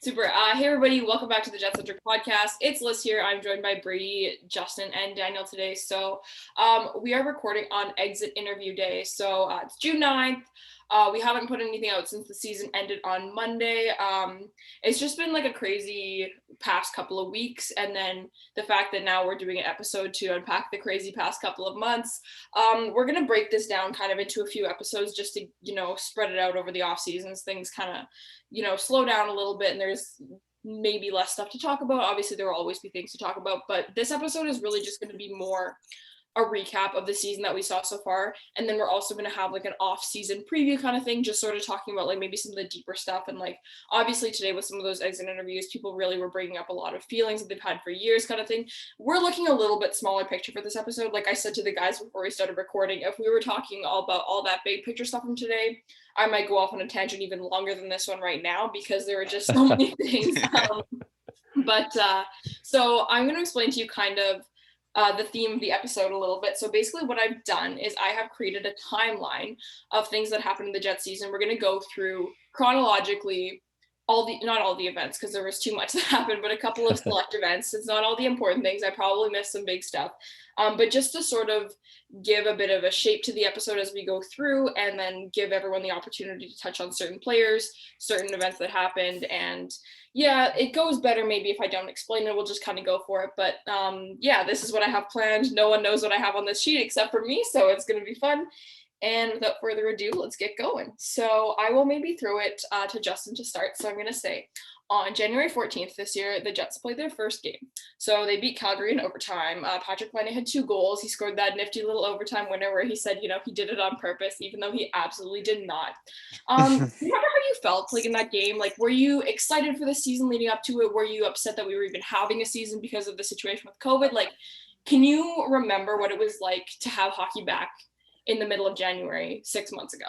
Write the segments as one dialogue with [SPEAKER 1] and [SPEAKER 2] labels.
[SPEAKER 1] Super. Hey, everybody. Welcome back to the Centric podcast. It's Lyss here. I'm joined by Brady, Justin, and Daniel today. So we are recording on exit interview day. So it's June 9th. We haven't put anything out since the season ended on Monday. It's just been like a crazy past couple of weeks. And then the fact that now we're doing an episode to unpack the crazy past couple of months. We're going to break this down kind of into a few episodes just to, spread it out over the off seasons. Things kind of slow down a little bit and there's maybe less stuff to talk about. Obviously, there will always be things to talk about, but this episode is really just going to be more a recap of the season that we saw so far. And then we're also going to have like an off-season preview kind of thing, just sort of talking about like maybe some of the deeper stuff. And like, obviously today with some of those exit interviews, people really were bringing up a lot of feelings that they've had for years kind of thing. We're looking a little bit smaller picture for this episode. Like I said to the guys before we started recording, if we were talking all about all that big picture stuff from today, I might go off on a tangent even longer than this one right now because there are just so many things. So I'm going to explain to you kind of the theme of the episode a little bit. So basically what I've done is I have created a timeline of things that happened in the Jets season. We're going to go through chronologically not all the events because there was too much that happened, but a couple of select events. It's not all the important things. I probably missed some big stuff. But just to sort of give a bit of a shape to the episode as we go through and then give everyone the opportunity to touch on certain players, certain events that happened. And yeah, it goes better maybe if I don't explain it. We'll just kind of go for it. But yeah, this is what I have planned. No one knows what I have on this sheet except for me, so it's going to be fun. And without further ado, let's get going. So I will maybe throw it to Justin to start. So I'm going to say on January 14th this year, the Jets played their first game. So they beat Calgary in overtime. Patrick Laine had 2 goals. He scored that nifty little overtime winner where he said, he did it on purpose, even though he absolutely did not. Remember how you felt like in that game? Like, were you excited for the season leading up to it? Were you upset that we were even having a season because of the situation with COVID? Like, can you remember what it was like to have hockey back in the middle of January 6 months ago?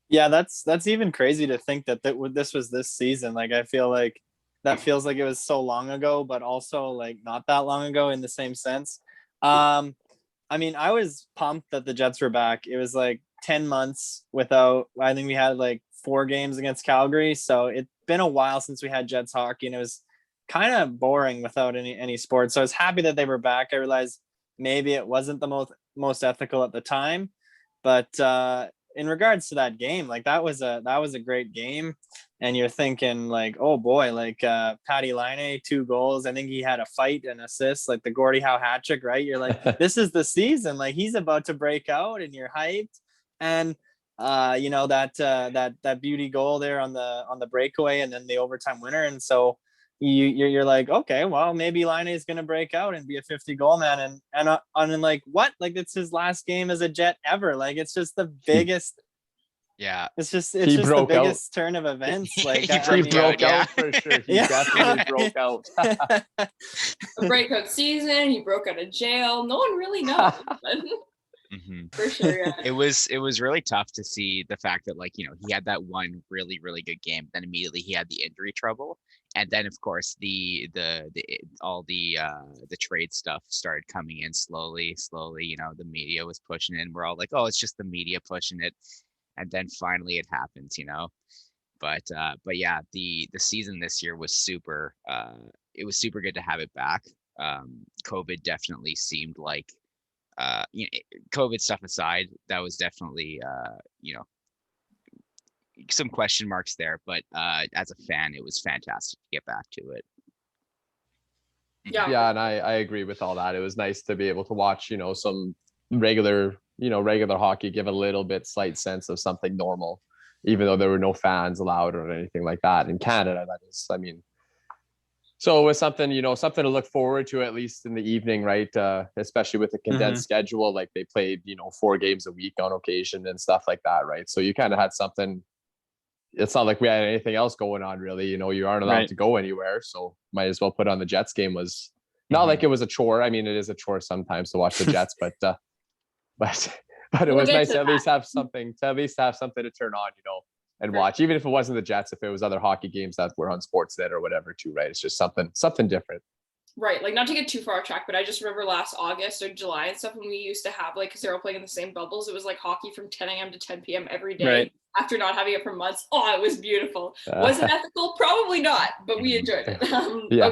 [SPEAKER 2] Yeah, that's even crazy to think that this was this season. Like, I feel like that feels like it was so long ago, but also like not that long ago in the same sense. I mean, I was pumped that the Jets were back. It was like 10 months without, I think we had like 4 games against Calgary. So it's been a while since we had Jets hockey and it was kind of boring without any sports. So I was happy that they were back. I realized maybe it wasn't the most ethical at the time, but in regards to that game, like that was a great game. And you're thinking like, oh boy, like Patty Laine, 2 goals. I think he had a fight and assist, like the Gordie Howe hat trick, right? You're like, this is the season, like he's about to break out and you're hyped. And that beauty goal there on the breakaway and then the overtime winner. And so you're like, okay, well, maybe Laine is going to break out and be a 50 goal man. And like, what? Like, it's his last game as a Jet ever. Like, it's just the biggest.
[SPEAKER 3] Yeah.
[SPEAKER 2] It's just the biggest turn of events. Like,
[SPEAKER 4] he broke out for sure. He definitely broke out.
[SPEAKER 1] A breakout season. He broke out of jail. No one really knows. For sure, yeah.
[SPEAKER 3] It was really tough to see the fact that he had that one really, really good game, then immediately he had the injury trouble, and then of course the trade stuff started coming in slowly. The media was pushing it, and we're all like, oh, it's just the media pushing it, and then finally it happens, But yeah, the season this year was super. It was super good to have it back. COVID definitely seemed like. COVID stuff aside, that was definitely some question marks there, but as a fan, it was fantastic to get back to it.
[SPEAKER 4] Yeah, and I agree with all that. It was nice to be able to watch some regular hockey, give a little bit slight sense of something normal, even though there were no fans allowed or anything like that in Canada. That is, I mean, so it was something to look forward to, at least in the evening, right? Especially with the condensed schedule, like they played, 4 games a week on occasion and stuff like that, right? So you kind of had something. It's not like we had anything else going on, really. You aren't allowed to go anywhere, so might as well put on the Jets game. Was not like it was a chore. I mean, it is a chore sometimes to watch the Jets, but it was nice to at least have something to turn on, and watch, even if it wasn't the Jets, if it was other hockey games that were on Sportsnet or whatever too, right? It's just something different.
[SPEAKER 1] Right, like not to get too far off track, but I just remember last August or July and stuff when we used to have like, because they were all playing in the same bubbles, it was like hockey from 10 a.m. to 10 p.m. every day
[SPEAKER 2] Right.
[SPEAKER 1] after not having it for months. Oh, it was beautiful. Was it ethical? Probably not, but we enjoyed it.
[SPEAKER 4] Yeah.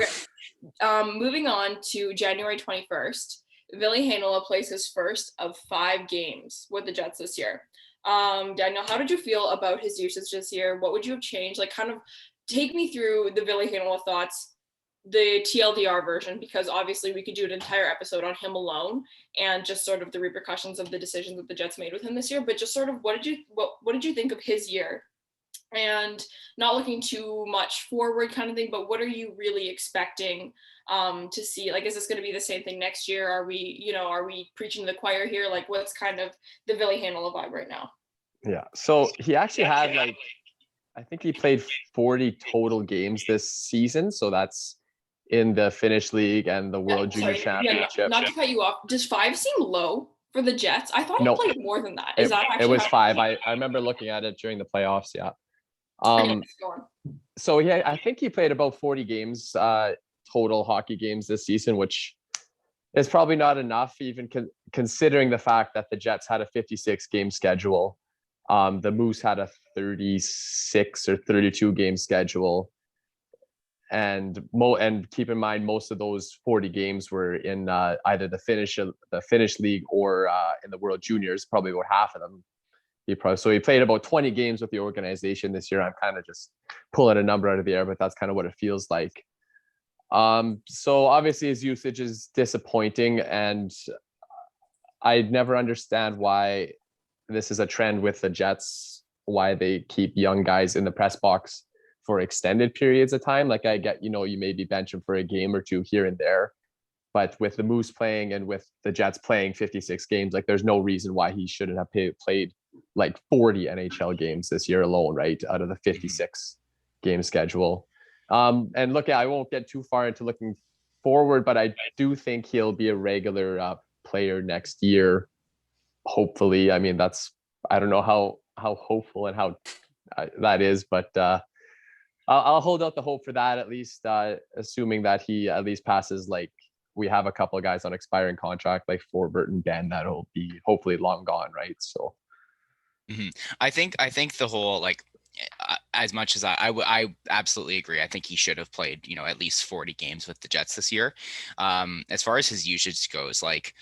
[SPEAKER 1] Okay. Moving on to January 21st, Ville Heinola plays his first of 5 games with the Jets this year. Daniel, how did you feel about his usage this year? What would you have changed? Like, kind of take me through the Ville Heinola thoughts, the TLDR version, because obviously we could do an entire episode on him alone and just sort of the repercussions of the decisions that the Jets made with him this year. But just sort of what did you think of his year? And not looking too much forward kind of thing, but what are you really expecting to see? Like, is this going to be the same thing next year? Are we preaching to the choir here? Like, what's kind of the Ville Heinola vibe right now?
[SPEAKER 4] Yeah. So he actually had like, I think he played 40 total games this season. So that's in the Finnish League and the World Junior Championship.
[SPEAKER 1] Yeah, not to cut you off. Does 5 seem low for the Jets? I thought he played more than that. Is that actually?
[SPEAKER 4] It was 5. I remember looking at it during the playoffs. Yeah. So yeah, I think he played about 40 games, total hockey games this season, which is probably not enough, even considering the fact that the Jets had a 56 game schedule. The Moose had a 36 or 32 game schedule. And keep in mind, most of those 40 games were in either the Finnish League or in the World Juniors, probably about half of them. He played about 20 games with the organization this year. I'm kind of just pulling a number out of the air, but that's kind of what it feels like. So obviously his usage is disappointing, and I'd never understand why this is a trend with the Jets, why they keep young guys in the press box for extended periods of time. Like, I get, you maybe bench him for a game or two here and there, but with the Moose playing and with the Jets playing 56 games, like there's no reason why he shouldn't have played like 40 NHL games this year alone, right? Out of the 56 game schedule. And look, I won't get too far into looking forward, but I do think he'll be a regular player next year. Hopefully. I mean, I don't know how hopeful and how that is, but I'll hold out the hope for that, at least, assuming that he at least passes. Like, we have a couple of guys on expiring contract, like Forbert and Ben, that'll be hopefully long gone, right? So
[SPEAKER 3] I think the whole, like, as much as I absolutely agree. I think he should have played, at least 40 games with the Jets this year. As far as his usage goes, like,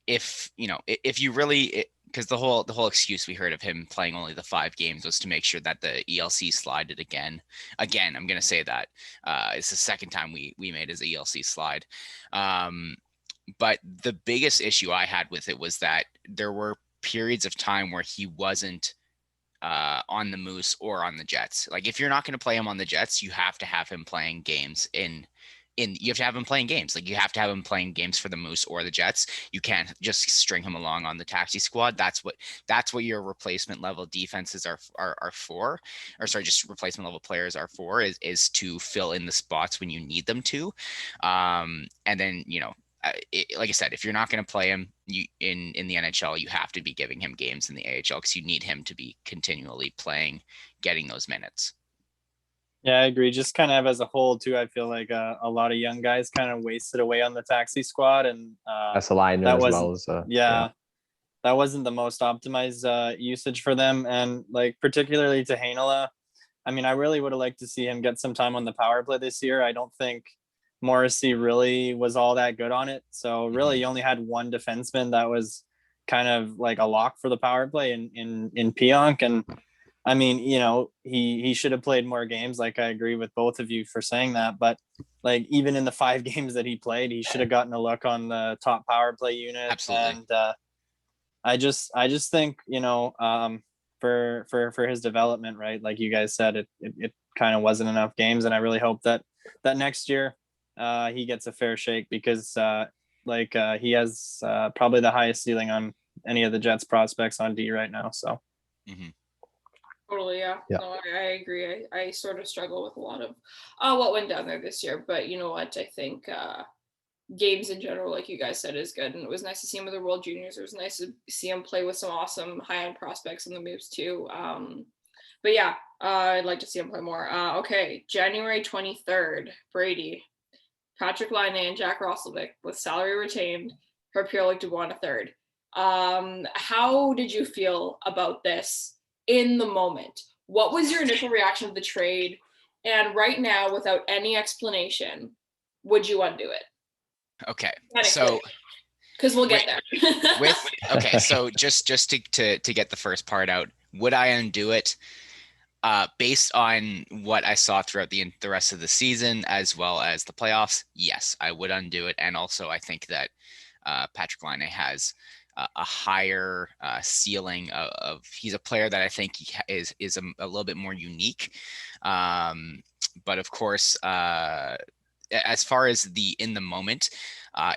[SPEAKER 3] if you really, because the whole excuse we heard of him playing only the 5 games was to make sure that the ELC slided again. I'm going to say that it's the second time we made his ELC slide. But the biggest issue I had with it was that there were periods of time where he wasn't on the Moose or on the Jets. Like, if you're not going to play him on the Jets, you have to have him playing games you have to have him playing games. Like, you have to have him playing games for the Moose or the Jets. You can't just string him along on the taxi squad. That's what your replacement level defenses are for, or sorry, just replacement level players are for, is to fill in the spots when you need them to. And then, like I said, if you're not going to play him in the NHL, you have to be giving him games in the AHL, because you need him to be continually playing, getting those minutes.
[SPEAKER 2] Yeah, I agree. Just kind of as a whole too, I feel like a lot of young guys kind of wasted away on the taxi squad, and
[SPEAKER 4] that's a line as well as
[SPEAKER 2] that wasn't the most optimized usage for them. And like, particularly to Heinola, I mean, I really would have liked to see him get some time on the power play this year. I don't think Morrissey really was all that good on it. So really, you only had one defenseman that was kind of like a lock for the power play in Pionk. And I mean, he should have played more games. Like, I agree with both of you for saying that, but like, even in the 5 games that he played, he should have gotten a look on the top power play unit.
[SPEAKER 3] Absolutely.
[SPEAKER 2] And I just think, for his development, right? Like you guys said, it kind of wasn't enough games. And I really hope that next year he gets a fair shake, because he has probably the highest ceiling on any of the Jets prospects on D right now. So.
[SPEAKER 3] Mm-hmm.
[SPEAKER 1] Totally, yeah. No, I agree. I sort of struggle with a lot of what went down there this year, but you know what? I think games in general, like you guys said, is good, and it was nice to see him with the World Juniors. It was nice to see him play with some awesome high-end prospects in the Moose too. But yeah, I'd like to see him play more. Okay, January 23rd, Brady. Patrick Laine and Jack Roslovic with salary retained for Pierre-Luc Dubois in a third. How did you feel about this in the moment? What was your initial reaction to the trade? And right now, without any explanation, would you undo it?
[SPEAKER 3] Okay, so
[SPEAKER 1] because we'll get there.
[SPEAKER 3] Okay, so just to get the first part out, would I undo it? Based on what I saw throughout the rest of the season as well as the playoffs, yes, I would undo it. And also, I think that Patrick Laine has a higher ceiling of he's a player that I think is a little bit more unique. But of course, as far as the in the moment,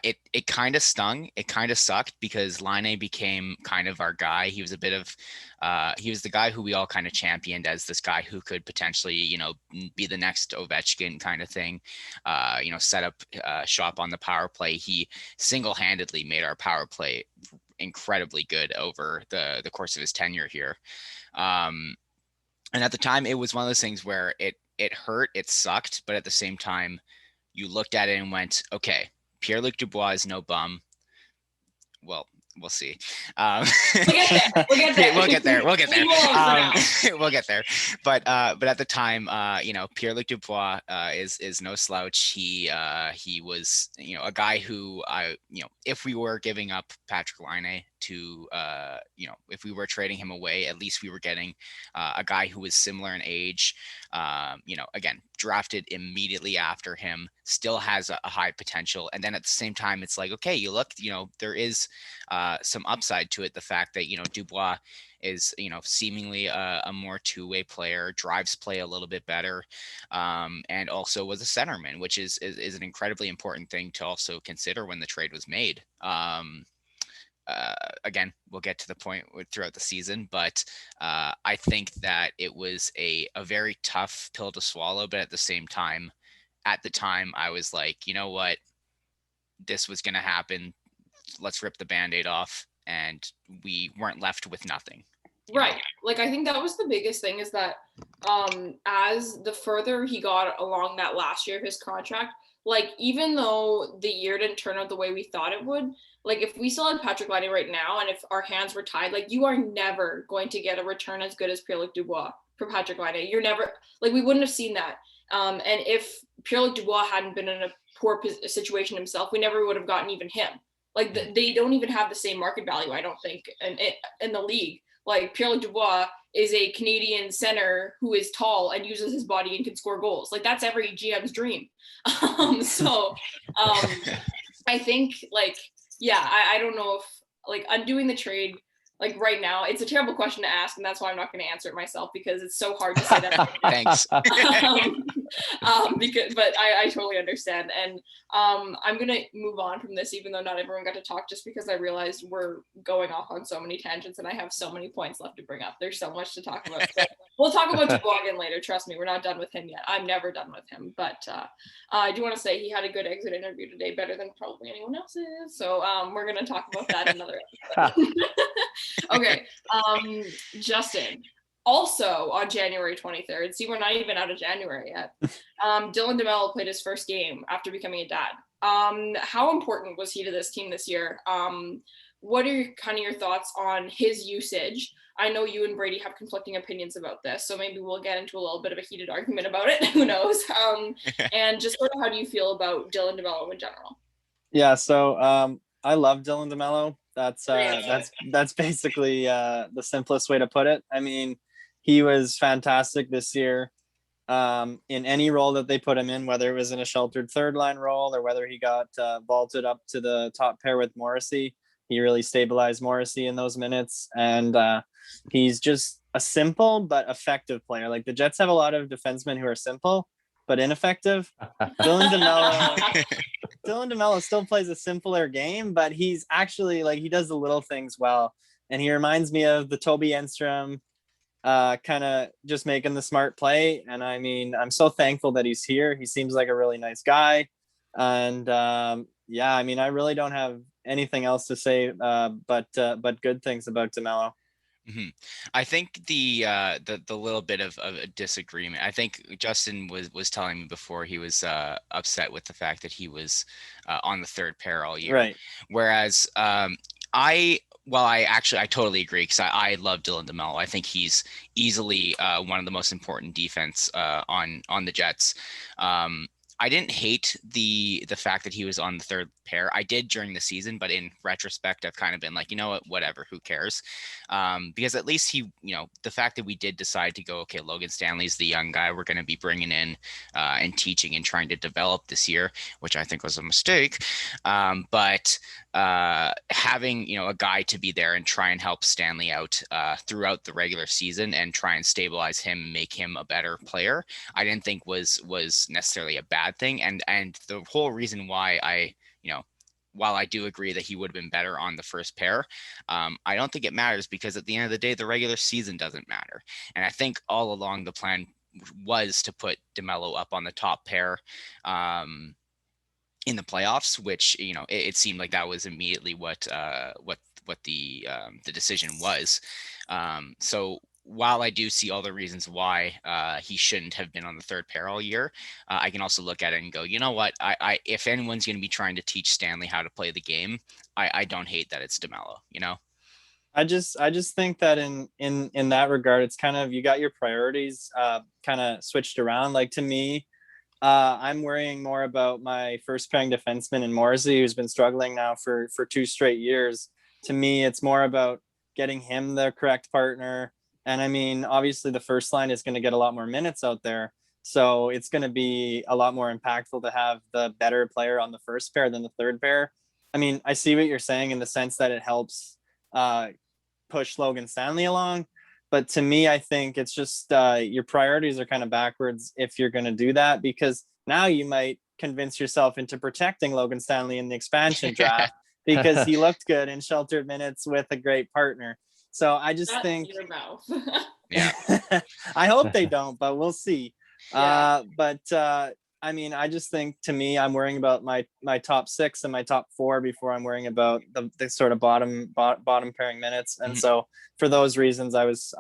[SPEAKER 3] it kind of stung. It kind of sucked because Laine became kind of our guy. He was a bit of he was the guy who we all kind of championed as this guy who could potentially, be the next Ovechkin kind of thing, set up shop on the power play. He single-handedly made our power play incredibly good over the course of his tenure here. And at the time, it was one of those things where it hurt, it sucked, but at the same time, you looked at it and went, okay, Pierre-Luc Dubois is no bum. Well, we'll see. We'll get there. We'll get there. But at the time, Pierre-Luc Dubois is no slouch. He was, a guy who if we were giving up Patrick Laine to, if we were trading him away, at least we were getting a guy who was similar in age. Again, drafted immediately after him, still has a high potential. And then at the same time, it's like, okay, you look, there is some upside to it. The fact that, Dubois is, seemingly a more two-way player, drives play a little bit better, and also was a centerman, which is an incredibly important thing to also consider when the trade was made. Again, we'll get to the point throughout the season, but I think that it was a very tough pill to swallow. But at the same time, at the time, I was like, you know what, this was going to happen. Let's rip the Band-Aid off. And we weren't left with nothing.
[SPEAKER 1] Right. Like, I think that was the biggest thing is that as the further he got along that last year of his contract, like, even though the year didn't turn out the way we thought it would, like, if we still had Patrick Laine right now and if our hands were tied, like, you are never going to get a return as good as Pierre-Luc Dubois for Patrick Laine. You're never, like, we wouldn't have seen that. And if Pierre-Luc Dubois hadn't been in a poor situation himself, we never would have gotten even him. Like, they don't even have the same market value, I don't think, in the league. Like, Pierre-Luc Dubois is a Canadian center who is tall and uses his body and can score goals. Like, that's every GM's dream. I think, like, yeah, I don't know if, like, undoing the trade, like, right now, it's a terrible question to ask, and that's why I'm not going to answer it myself, because it's so hard to say that.
[SPEAKER 3] Thanks.
[SPEAKER 1] But I totally understand. And I'm going to move on from this, even though not everyone got to talk, just because I realized we're going off on so many tangents and I have so many points left to bring up. There's so much to talk about. So we'll talk about Dubois again later. Trust me, we're not done with him yet. I'm never done with him. But I do want to say he had a good exit interview today, better than probably anyone else's. So we're going to talk about that in another episode. Okay, Justin. Also on January 23rd, see, we're not even out of January yet. Dylan DeMello played his first game after becoming a dad. How important was he to this team this year? What are kind of your thoughts on his usage? I know you and Brady have conflicting opinions about this, so maybe we'll get into a little bit of a heated argument about it. Who knows? And just sort of, how do you feel about Dylan DeMello in general?
[SPEAKER 2] Yeah, so I love Dylan DeMello. That's basically the simplest way to put it. I mean, he was fantastic this year in any role that they put him in, whether it was in a sheltered third line role or whether he got vaulted up to the top pair with Morrissey. He really stabilized Morrissey in those minutes. And he's just a simple but effective player. Like, the Jets have a lot of defensemen who are simple but ineffective. Dylan DeMello still plays a simpler game, but he's actually, like, he does the little things well. And he reminds me of the Toby Enstrom, kind of just making the smart play. And I mean, I'm so thankful that he's here. He seems like a really nice guy. And yeah, I mean, I really don't have anything else to say but good things about DeMello.
[SPEAKER 3] Mhm. I think the little bit of a disagreement. I think Justin was telling me before he was upset with the fact that he was on the third pair all year,
[SPEAKER 2] Right.
[SPEAKER 3] whereas I totally agree because I love Dylan DeMello. I think he's easily one of the most important defense on the Jets. I didn't hate the fact that he was on the third pair. I did during the season, but in retrospect, I've kind of been like, you know what, whatever, who cares? Because at least he, the fact that we did decide to go, okay, Logan Stanley's the young guy we're going to be bringing in and teaching and trying to develop this year, which I think was a mistake. But having a guy to be there and try and help Stanley out throughout the regular season and try and stabilize him, make him a better player, I didn't think was necessarily a bad thing. And the whole reason why while I do agree that he would have been better on the first pair, I don't think it matters because at the end of the day, the regular season doesn't matter. And I think all along the plan was to put DeMello up on the top pair in the playoffs, which it seemed like that was immediately what the decision was. So while I do see all the reasons why he shouldn't have been on the third pair all year, I can also look at it and go, you know what? I if anyone's going to be trying to teach Stanley how to play the game, I don't hate that it's DeMello.
[SPEAKER 2] I just think that in that regard, it's kind of, you got your priorities kind of switched around. Like, to me, I'm worrying more about my first pairing defenseman in Morrissey, who's been struggling now for 2 straight years. To me, it's more about getting him the correct partner. And I mean, obviously the first line is going to get a lot more minutes out there. So it's going to be a lot more impactful to have the better player on the first pair than the third pair. I mean, I see what you're saying in the sense that it helps push Logan Stanley along. But to me, I think it's just your priorities are kind of backwards if you're going to do that, because now you might convince yourself into protecting Logan Stanley in the expansion draft because he looked good in sheltered minutes with a great partner. So I just think
[SPEAKER 1] your mouth.
[SPEAKER 3] Yeah.
[SPEAKER 2] I hope they don't, but we'll see.
[SPEAKER 1] Yeah.
[SPEAKER 2] I mean, I just think, to me, I'm worrying about my top 6 and my top 4 before I'm worrying about the sort of bottom pairing minutes. And so for those reasons, I was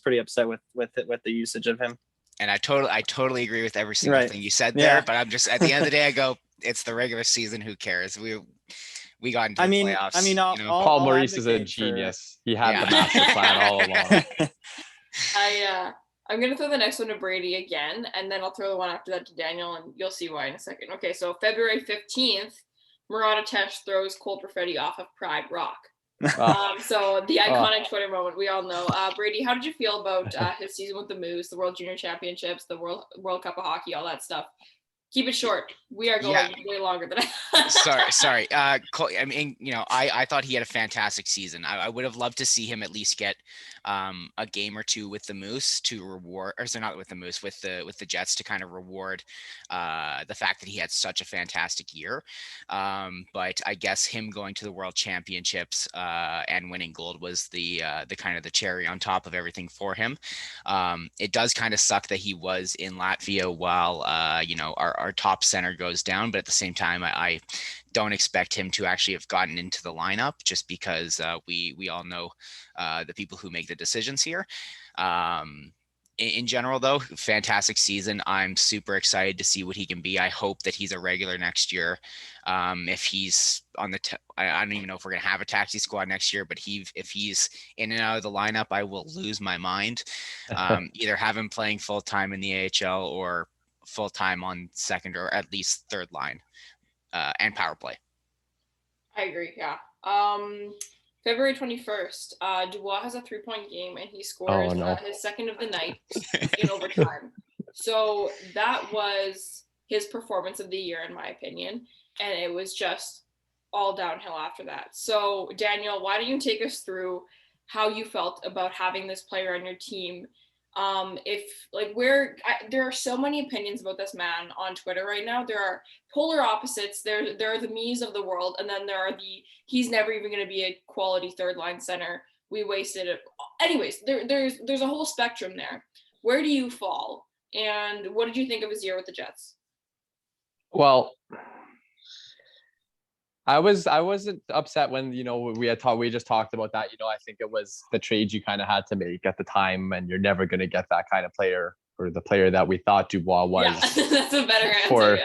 [SPEAKER 2] pretty upset with the usage of him.
[SPEAKER 3] And I totally agree with every single thing you said there. But I'm just, at the end of the day, I go, it's the regular season. Who cares? We got into the playoffs.
[SPEAKER 2] I mean,
[SPEAKER 4] Paul Maurice is a genius. He had the master plan all along.
[SPEAKER 1] I'm going to throw the next one to Brady again, and then I'll throw the one after that to Daniel, and you'll see why in a second. Okay, so February 15th, Murat Atesh throws Cole Perfetti off of Pride Rock. So the iconic Twitter moment we all know. Brady, how did you feel about his season with the Moose, the World Junior Championships, the World Cup of Hockey, all that stuff? Keep it short. We are going way longer than
[SPEAKER 3] Sorry. Cole, I mean, I thought he had a fantastic season. I would have loved to see him at least get a game or two with the Moose to reward, or so not with the Moose, with the Jets to kind of reward the fact that he had such a fantastic year. But I guess him going to the World Championships and winning gold was the kind of the cherry on top of everything for him. It does kind of suck that he was in Latvia while our top center goes down, but at the same time, I don't expect him to actually have gotten into the lineup just because we all know the people who make the decisions here. In general, though, fantastic season. I'm super excited to see what he can be. I hope that he's a regular next year. If he's on the, I don't even know if we're going to have a taxi squad next year, but if he's in and out of the lineup, I will lose my mind. Either have him playing full time in the AHL or full time on second or at least third line and power play.
[SPEAKER 1] I agree. Yeah. February 21st, Dubois has a 3-point game and he scores his second of the night in overtime. So that was his performance of the year, in my opinion. And it was just all downhill after that. So Daniel, why don't you take us through how you felt about having this player on your team? There are so many opinions about this man on Twitter right now. There are polar opposites. There are the me's of the world, and then there are he's never even going to be a quality third line center. We wasted it. Anyways, there's a whole spectrum there. Where do you fall? And what did you think of his year with the Jets?
[SPEAKER 4] Well, I wasn't upset when, you know, we just talked about that. You know, I think it was the trade you kind of had to make at the time, and you're never going to get that kind of player, or the player that we thought Dubois was.
[SPEAKER 1] Yeah, that's a better answer.
[SPEAKER 4] For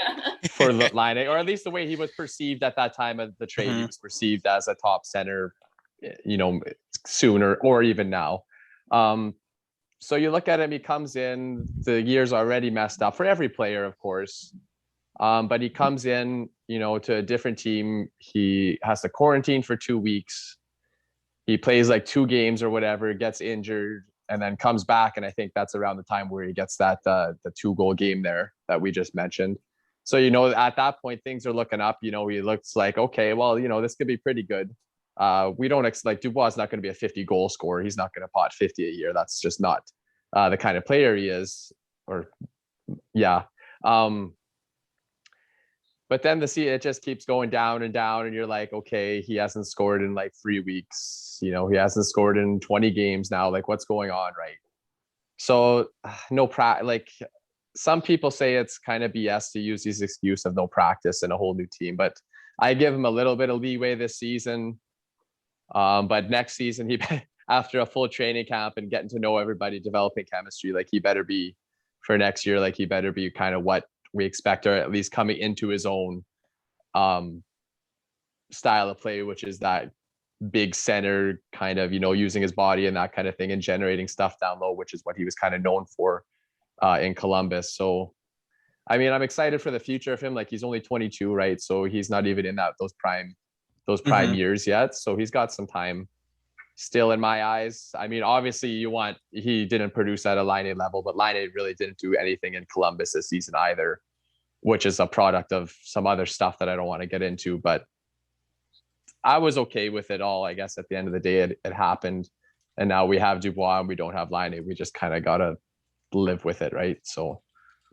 [SPEAKER 1] Yeah.
[SPEAKER 4] for Line, or at least the way he was perceived at that time of the trade, he was perceived as a top center, you know, sooner or even now. So you look at him, he comes in, the year's already messed up for every player, of course. But he comes in, you know, to a different team. He has to quarantine for 2 weeks. He plays like 2 games or whatever, gets injured, and then comes back. And I think that's around the time where he gets that the 2-goal game there that we just mentioned. So, you know, at that point, things are looking up. You know, he looks like, okay, well, you know, this could be pretty good. We don't like Dubois is not going to be a 50-goal scorer. He's not going to pot 50 a year. That's just not the kind of player he is. Or yeah. But then it just keeps going down and down, and you're like, okay, he hasn't scored in like 3 weeks. You know, he hasn't scored in 20 games now. Like, what's going on, right? So like some people say it's kind of BS to use this excuse of no practice and a whole new team, but I give him a little bit of leeway this season. But next season, he after a full training camp and getting to know everybody, developing chemistry, like he better be for next year. Like he better be kind of what we expect, or at least coming into his own style of play, which is that big center kind of, you know, using his body and that kind of thing and generating stuff down low, which is what he was kind of known for in Columbus. So, I mean, I'm excited for the future of him. Like he's only 22, right? So he's not even in those prime years yet. So he's got some time still in my eyes. I mean, obviously he didn't produce at a Line level, but Line really didn't do anything in Columbus this season either, which is a product of some other stuff that I don't want to get into, but I was okay with it all. I guess at the end of the day, it happened, and now we have Dubois and we don't have Line. We just kind of got to live with it. Right. So.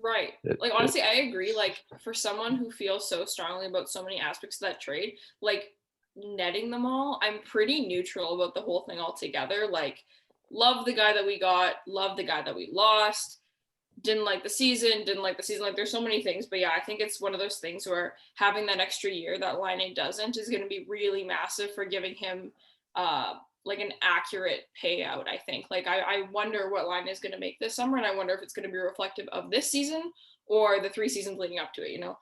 [SPEAKER 1] Right. Like, honestly, I agree. Like, for someone who feels so strongly about so many aspects of that trade, like netting them all, I'm pretty neutral about the whole thing altogether. Like, love the guy that we got, love the guy that we lost, didn't like the season. Like, there's so many things. But yeah, I think it's one of those things where having that extra year that Line doesn't is going to be really massive for giving him like an accurate payout. I think, like, I wonder what Line is going to make this summer, and I wonder if it's going to be reflective of this season or the 3 seasons leading up to it, you know.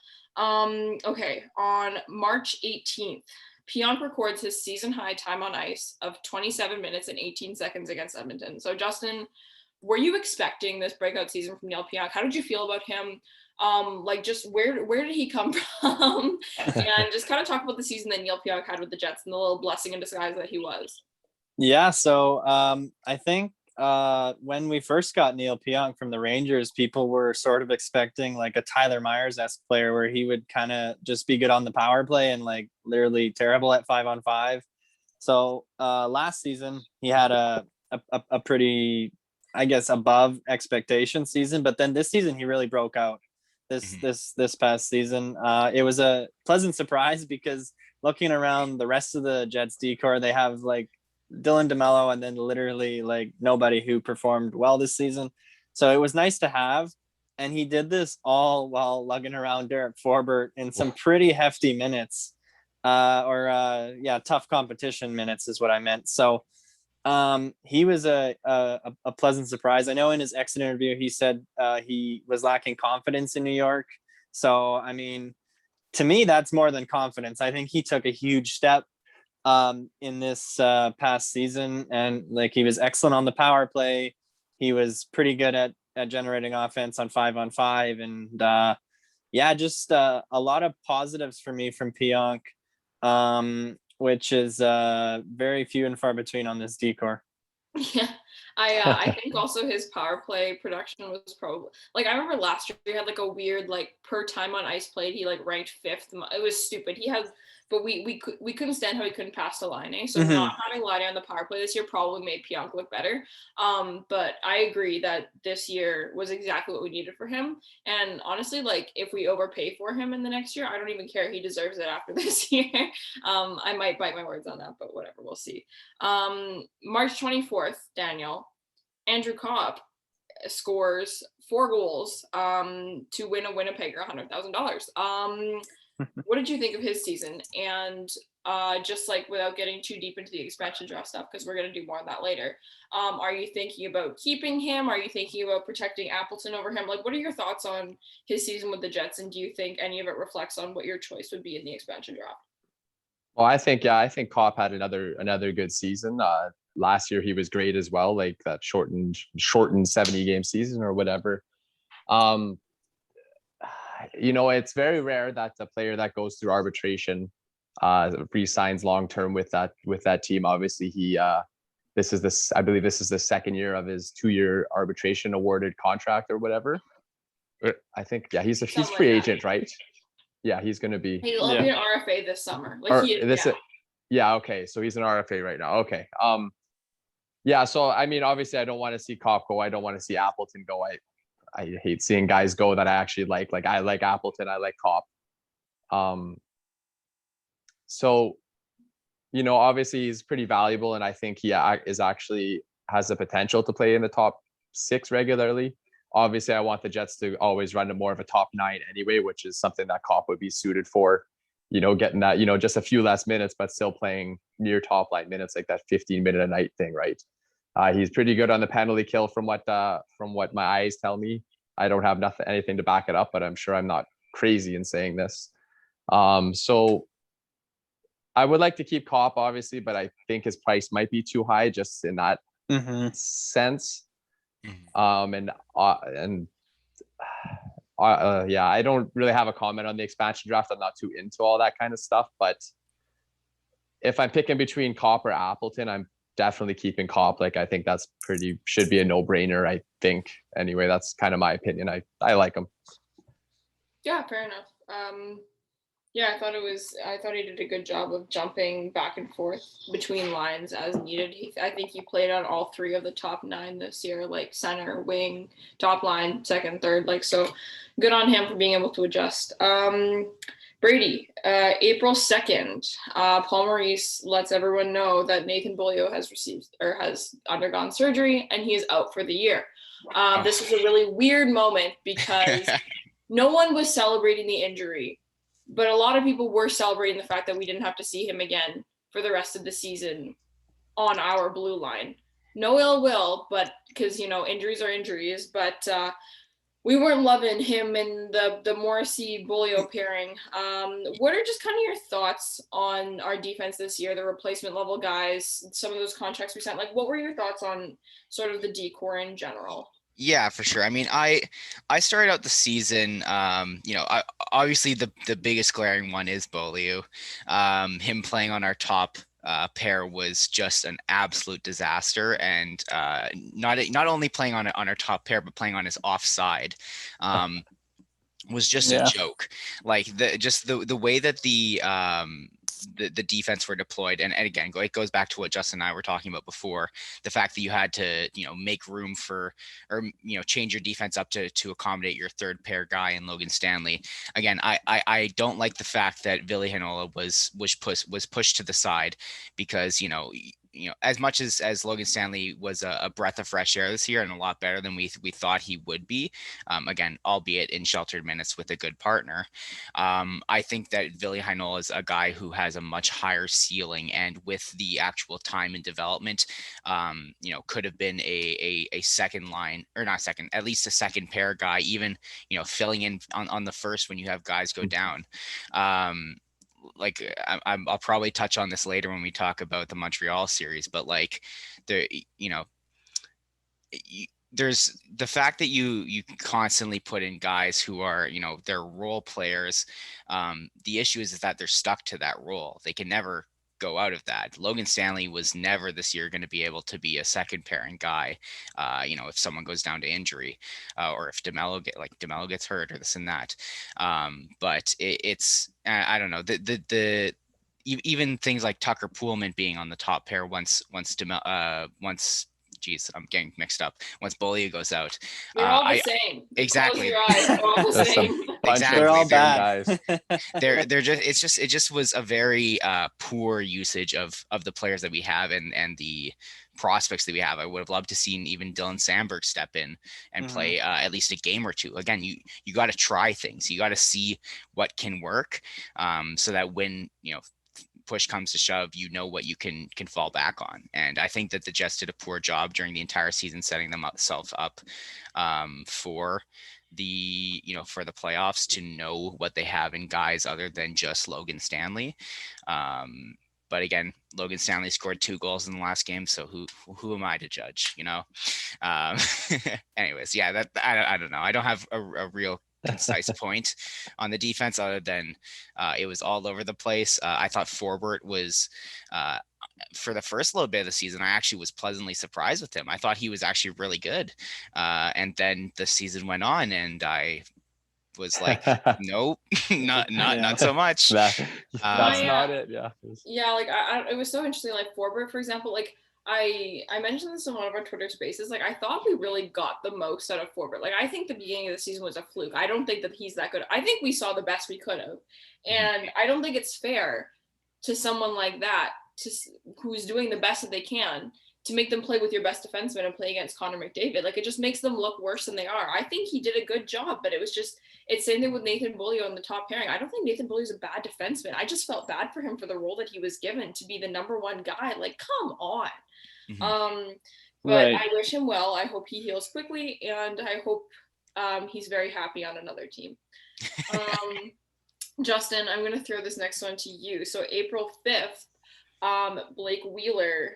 [SPEAKER 1] Okay, on March 18th, Pionk records his season high time on ice of 27 minutes and 18 seconds against Edmonton. So Justin, were you expecting this breakout season from Neil Pionk? How did you feel about him? Like, just where did he come from? And just kind of talk about the season that Neil Pionk had with the Jets and the little blessing in disguise that he was.
[SPEAKER 2] Yeah, so I think when we first got Neil Pionk from the Rangers, people were sort of expecting like a Tyler Myers-esque player where he would kind of just be good on the power play and like literally terrible at 5-on-5. So last season he had a pretty, I guess, above expectation season, but then this season he really broke out. This past season, it was a pleasant surprise because looking around the rest of the Jets decor, they have like Dylan DeMello and then literally like nobody who performed well this season. So it was nice to have. And he did this all while lugging around Derek Forbort in some pretty hefty minutes, tough competition minutes is what I meant. So he was a pleasant surprise. I know in his exit interview, he said he was lacking confidence in New York. So, I mean, to me, that's more than confidence. I think he took a huge step in this past season, and like he was excellent on the power play. He was pretty good at generating offense on 5-on-5, and just a lot of positives for me from Pionk, which is very few and far between on this decor.
[SPEAKER 1] Yeah, I think also his power play production was probably, like, I remember last year he had like a weird, like, per time on ice played, he like ranked 5th. It was stupid. He has, but we couldn't stand how he couldn't pass to Line. So not having Line on the power play this year probably made Pionk look better. But I agree that this year was exactly what we needed for him. And honestly, like, if we overpay for him in the next year, I don't even care. He deserves it after this year. I might bite my words on that, but whatever, we'll see. March 24th, Daniel, Andrew Copp scores 4 goals to win a Winnipegger $100,000. what did you think of his season? And just like without getting too deep into the expansion draft stuff, because we're going to do more on that later. Are you thinking about keeping him? Are you thinking about protecting Appleton over him? Like, what are your thoughts on his season with the Jets? And do you think any of it reflects on what your choice would be in the expansion draft?
[SPEAKER 4] Well, I think Kopp had another good season. Last year he was great as well, like that shortened 70-game season or whatever. It's very rare that the player that goes through arbitration re-signs long term with that team. Obviously, I believe this is the second year of his 2-year arbitration awarded contract or whatever. I think he's free agent, right? Yeah, he's going to be.
[SPEAKER 1] He'll be an RFA this summer.
[SPEAKER 4] Okay, so he's an RFA right now. Okay. So I mean, obviously, I don't want to see Kopp go. I don't want to see Appleton go. I hate seeing guys go that I actually like. Like I like Appleton. I like Kopp. So, obviously he's pretty valuable, and I think he has the potential to play in the top 6 regularly. Obviously, I want the Jets to always run to more of a top 9 anyway, which is something that Kopp would be suited for. Getting that, just a few less minutes, but still playing near top line minutes, like that 15-minute a night thing, right? He's pretty good on the penalty kill from what my eyes tell me. I don't have anything to back it up, but I'm sure I'm not crazy in saying this. So I would like to keep Kopp, obviously, but I think his price might be too high just in that sense. I don't really have a comment on the expansion draft. I'm not too into all that kind of stuff, but if I'm picking between Kopp or Appleton, I'm definitely keeping Kopp. Like, I think that's should be a no-brainer, I think. Anyway, that's kind of my opinion. I like him.
[SPEAKER 1] Yeah, fair enough. I thought he did a good job of jumping back and forth between lines as needed. I think he played on all 3 of the top 9 this year, like center, wing, top line, second, third. Like, so good on him for being able to adjust. Brady, April 2nd, Paul Maurice lets everyone know that Nathan Beaulieu has undergone surgery and he is out for the year. This was a really weird moment because no one was celebrating the injury, but a lot of people were celebrating the fact that we didn't have to see him again for the rest of the season on our blue line. No ill will, but because, injuries are injuries, but we weren't loving him and the Morrissey-Beaulieu pairing. What are just kind of your thoughts on our defense this year, the replacement level guys, some of those contracts we sent? Like, what were your thoughts on sort of the decor in general?
[SPEAKER 3] Yeah, for sure. I mean, I started out the season, obviously the biggest glaring one is Beaulieu. Him playing on our top pair was just an absolute disaster, and not only playing on our top pair, but playing on his offside was just a joke. Like the way that the defense were deployed, and again, it goes back to what Justin and I were talking about before, the fact that you had to make room for, or change your defense up to accommodate your third pair guy in Logan Stanley. Again, I don't like the fact that Ville Heinola was pushed to the side, because as much as Logan Stanley was a breath of fresh air this year and a lot better than we thought he would be, again, albeit in sheltered minutes with a good partner, I think that Ville Heinola is a guy who has a much higher ceiling, and with the actual time and development, could have been a second line, or not second, at least a second pair guy, even filling in on the first when you have guys go down. I'll probably touch on this later when we talk about the Montreal series, but there's the fact that you constantly put in guys who are, they're role players. The issue is that they're stuck to that role. They can never go out of that. Logan Stanley was never this year going to be able to be a second pairing guy. If someone goes down to injury, or if DeMello gets hurt or this and that. But it's I don't know, even things like Tucker Poolman being on the top pair once I'm getting mixed up. Once Beaulieu goes out,
[SPEAKER 1] they're all the same.
[SPEAKER 3] Exactly.
[SPEAKER 1] Close your eyes, they're all the same.
[SPEAKER 3] Exactly.
[SPEAKER 2] They're all bad.
[SPEAKER 3] It just was a very poor usage of the players that we have, and the prospects that we have. I would have loved to see even Dylan Sandberg step in and play at least a game or two. Again, you got to try things. You got to see what can work, so that when push comes to shove, what you can fall back on. And I think that the Jets did a poor job during the entire season setting themselves up for the for the playoffs, to know what they have in guys other than just Logan Stanley. But again, Logan Stanley scored 2 goals in the last game, so who am I to judge? Anyways, yeah, that I don't know. I don't have a real concise point on the defense, other than it was all over the place. I thought Forbort was, for the first little bit of the season, I actually was pleasantly surprised with him. I thought he was actually really good, and then the season went on, and I was like, nope, not so much.
[SPEAKER 4] That's not it.
[SPEAKER 1] Yeah, like it was so interesting. Like Forbort, for example, like I mentioned this in one of our Twitter spaces. Like I thought we really got the most out of Forbort. Like I think the beginning of the season was a fluke. I don't think that he's that good. I think we saw the best we could have, and I don't think it's fair to someone like that, who's doing the best that they can, to make them play with your best defenseman and play against Connor McDavid. Like it just makes them look worse than they are. I think he did a good job, but it's same thing with Nathan Beaulieu in the top pairing. I don't think Nathan Beaulieu is a bad defenseman. I just felt bad for him for the role that he was given, to be the number 1 guy. Like, come on. But I wish him well. I hope he heals quickly, and I hope he's very happy on another team. Justin, I'm going to throw this next one to you. So April 5th, Blake Wheeler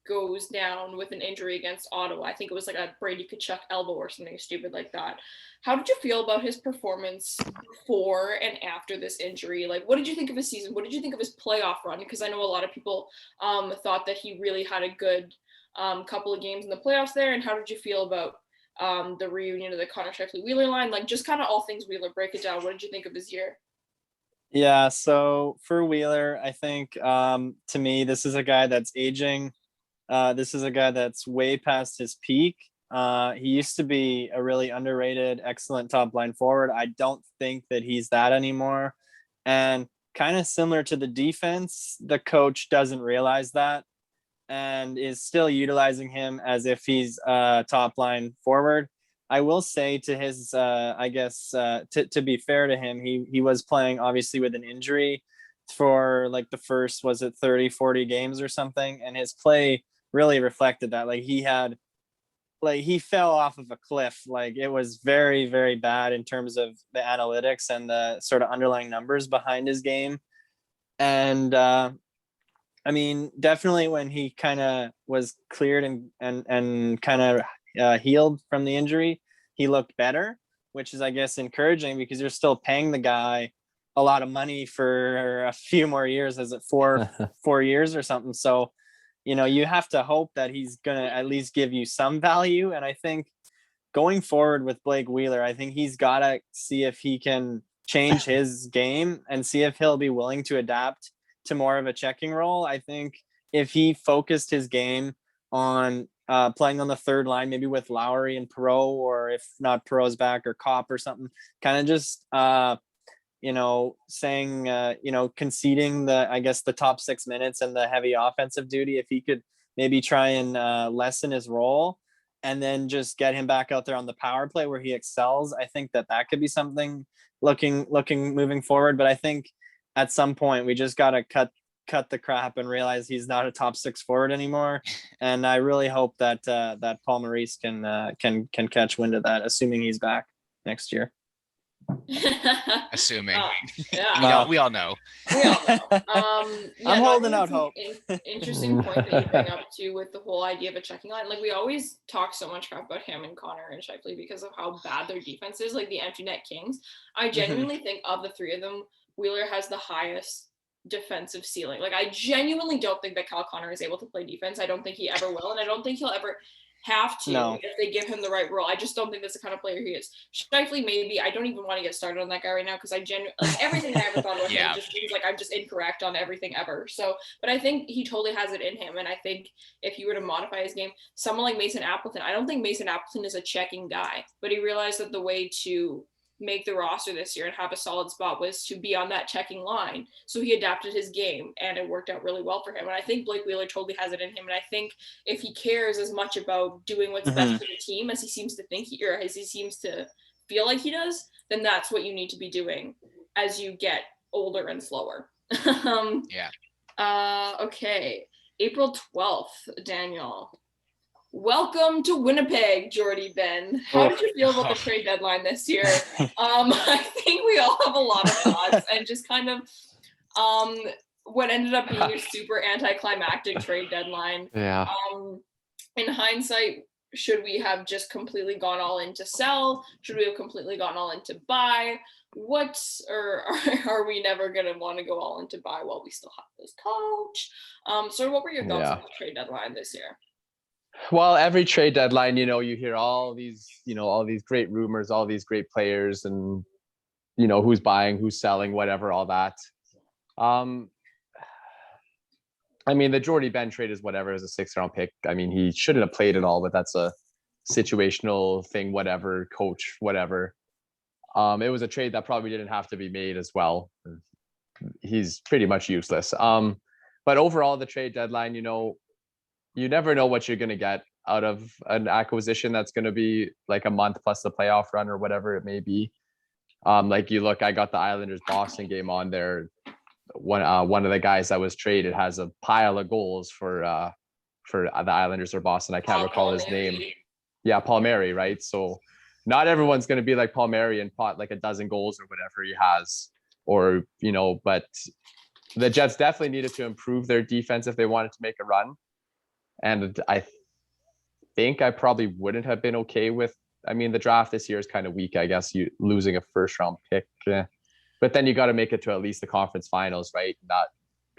[SPEAKER 1] goes down with an injury against Ottawa. I think it was like a Brady Tkachuk elbow or something stupid like that. How did you feel about his performance before and after this injury? Like, what did you think of his season? What did you think of his playoff run? Because I know a lot of people thought that he really had a good couple of games in the playoffs there. And how did you feel about the reunion of the Connor Scheifele-Wheeler line? Like, just kind of all things Wheeler, break it down. What did you think of his year?
[SPEAKER 2] Yeah, so for Wheeler, I think to me, this is a guy that's aging. This is a guy that's way past his peak. He used to be a really underrated, excellent top line forward. I don't think that he's that anymore. And kind of similar to the defense, the coach doesn't realize that and is still utilizing him as if he's a top line forward. I will say to his, to be fair to him, he was playing obviously with an injury for like the first, was it 30, 40 games or something? And his play really reflected that. Like he fell off of a cliff. Like it was very, very bad in terms of the analytics and the sort of underlying numbers behind his game. And I mean, definitely when he kind of was cleared and kind of healed from the injury, he looked better, which is, I guess, encouraging because you're still paying the guy a lot of money for a few more years. Is it 4 years or something? So, you have to hope that he's going to at least give you some value. And I think going forward with Blake Wheeler, I think he's got to see if he can change his game and see if he'll be willing to adapt to more of a checking role. I think if he focused his game on playing on the third line, maybe with Lowry and Perreault, or if not Perreault's back, or Kopp or something, kind of just saying, conceding the top 6 minutes and the heavy offensive duty, if he could maybe try and lessen his role and then just get him back out there on the power play where he excels. I think that could be something looking moving forward. But I think at some point we just got to cut the crap and realize he's not a top 6 forward anymore. And I really hope that Paul Maurice can catch wind of that, assuming he's back next year.
[SPEAKER 3] Assuming.
[SPEAKER 1] Yeah.
[SPEAKER 3] We all know.
[SPEAKER 2] I'm holding out hope.
[SPEAKER 1] Interesting point that you bring up too, with the whole idea of a checking line. Like, we always talk so much crap about him and Connor and Scheifele because of how bad their defense is, like the empty net kings. I genuinely think of the 3 of them, Wheeler has the highest defensive ceiling. Like, I genuinely don't think that Kyle Connor is able to play defense. I don't think he ever will, and I don't think he'll ever have to if they give him the right role. I just don't think that's the kind of player he is. Scheifele, maybe. I don't even want to get started on that guy right now because everything I ever thought about him just seems like I'm just incorrect on everything ever. So, but I think he totally has it in him, and I think if you were to modify his game, someone like Mason Appleton, I don't think Mason Appleton is a checking guy, but he realized that the way to make the roster this year and have a solid spot was to be on that checking line. So he adapted his game and it worked out really well for him. And I think Blake Wheeler totally has it in him. And I think if he cares as much about doing what's best for the team as he seems to think or as he seems to feel like he does, then that's what you need to be doing as you get older and slower. Okay. April 12th, Daniel. Welcome to Winnipeg, Jordy Ben. How did you feel about the trade deadline this year? I think we all have a lot of thoughts and just kind of what ended up being a super anticlimactic trade deadline.
[SPEAKER 4] Yeah.
[SPEAKER 1] In hindsight, should we have just completely gone all in to sell? Should we have completely gone all in to buy? Or are we never going to want to go all in to buy while we still have this coach? So what were your thoughts on the trade deadline this year?
[SPEAKER 4] Well, every trade deadline, you hear all these great rumors, all these great players, and who's buying, who's selling, whatever, all that. I mean, the Jordy Ben trade is whatever, as a 6th-round pick. I mean, he shouldn't have played at all, but that's a situational thing, whatever, coach, whatever. It was a trade that probably didn't have to be made as well. He's pretty much useless. But overall, the trade deadline, you never know what you're going to get out of an acquisition that's going to be like a month plus the playoff run or whatever it may be. Like I got the Islanders Boston game on there. One of the guys that was traded has a pile of goals for the Islanders or Boston. I can't recall his name. Yeah, Palmieri, right? So not everyone's going to be like Palmieri and pot like a dozen goals or whatever he has, or but the Jets definitely needed to improve their defense if they wanted to make a run. And I think I probably wouldn't have been okay with, the draft this year is kind of weak, I guess, you losing a 1st-round pick. But then you got to make it to at least the conference finals, right?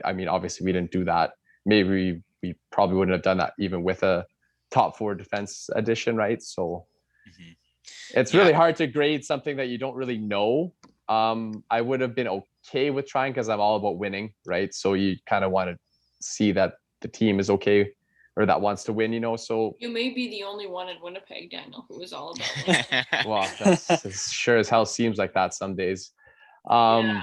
[SPEAKER 4] Obviously we didn't do that. Maybe we probably wouldn't have done that even with a top 4 defense addition, right? So it's really hard to grade something that you don't really know. I would have been okay with trying because I'm all about winning, right? So you kind of want to see that the team is okay or that wants to win, so. You
[SPEAKER 1] may be the only one in Winnipeg, Daniel, who is all about winning.
[SPEAKER 4] Well, that's sure as hell seems like that some days. No,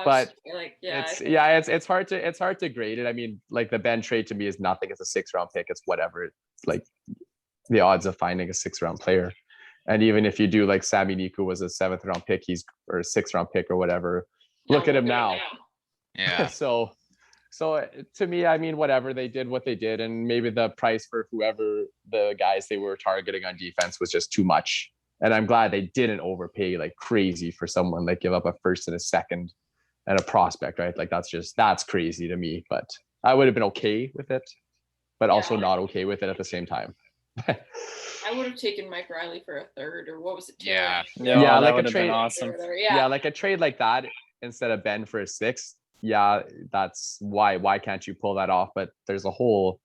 [SPEAKER 4] but it's hard to grade it. I mean, like the Ben trade to me is nothing. It's a 6th-round pick. It's whatever. It's like the odds of finding a 6th-round player. And even if you do like Sami Niku was a 7th-round pick, or a 6th-round pick or whatever, look at him now.
[SPEAKER 3] Yeah.
[SPEAKER 4] So to me, whatever, they did what they did, and maybe the price for whoever the guys they were targeting on defense was just too much. And I'm glad they didn't overpay like crazy for someone, like give up a 1st and a 2nd and a prospect, right? Like that's crazy to me, but I would have been okay with it, but also not okay with it at the same time.
[SPEAKER 1] I would have taken Mike Riley for a 3rd, or what was it?
[SPEAKER 3] Yeah,
[SPEAKER 4] like a trade.
[SPEAKER 2] Awesome.
[SPEAKER 4] Like a trade like that instead of Ben for a 6th. Yeah, that's why can't you pull that off? But there's a whole,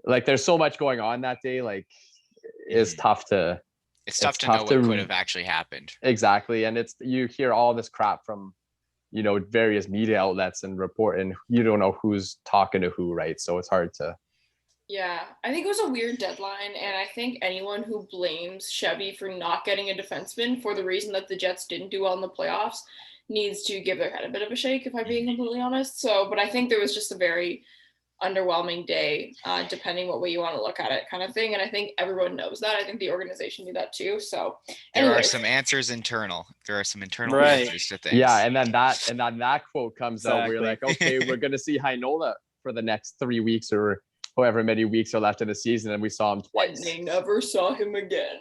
[SPEAKER 4] like, there's so much going on that day. Like, it's tough to
[SPEAKER 3] know what could have actually happened.
[SPEAKER 4] Exactly. And you hear all this crap from, various media outlets and report, and you don't know who's talking to who, right? So it's hard to.
[SPEAKER 1] Yeah, I think it was a weird deadline, and I think anyone who blames Chevy for not getting a defenseman for the reason that the Jets didn't do well in the playoffs needs to give their head a bit of a shake, if I'm being completely honest. So, but I think there was just a very underwhelming day, depending what way you want to look at it, kind of thing. And I think everyone knows that. I think the organization knew that too. So
[SPEAKER 3] there are some answers internal. There are some internal answers to things.
[SPEAKER 4] Yeah, and then that quote comes out where you're like, okay, we're gonna see Heinola for the next 3 weeks or however many weeks are left in the season, and we saw him twice.
[SPEAKER 1] And they never saw him again.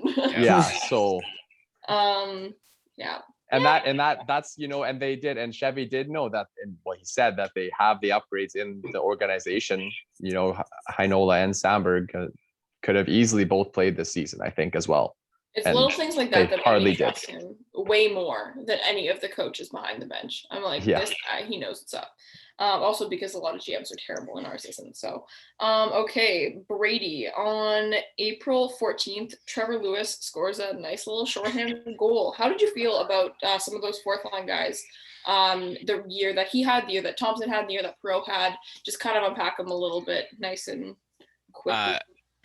[SPEAKER 4] So
[SPEAKER 1] yeah.
[SPEAKER 4] And that's and they did, and Chevy did know that, and he said that they have the upgrades in the organization. Heinola and Sandberg could have easily both played this season, I think, as well.
[SPEAKER 1] It's little things like that that
[SPEAKER 4] hardly did
[SPEAKER 1] him way more than any of the coaches behind the bench. I'm like, this guy, he knows what's up. Also because a lot of GMs are terrible in our season. So, okay, Brady, on April 14th, Trevor Lewis scores a nice little shorthanded goal. How did you feel about some of those 4th line guys? The year that he had, the year that Thompson had, the year that Perreault had, just kind of unpack them a little bit nice and quickly.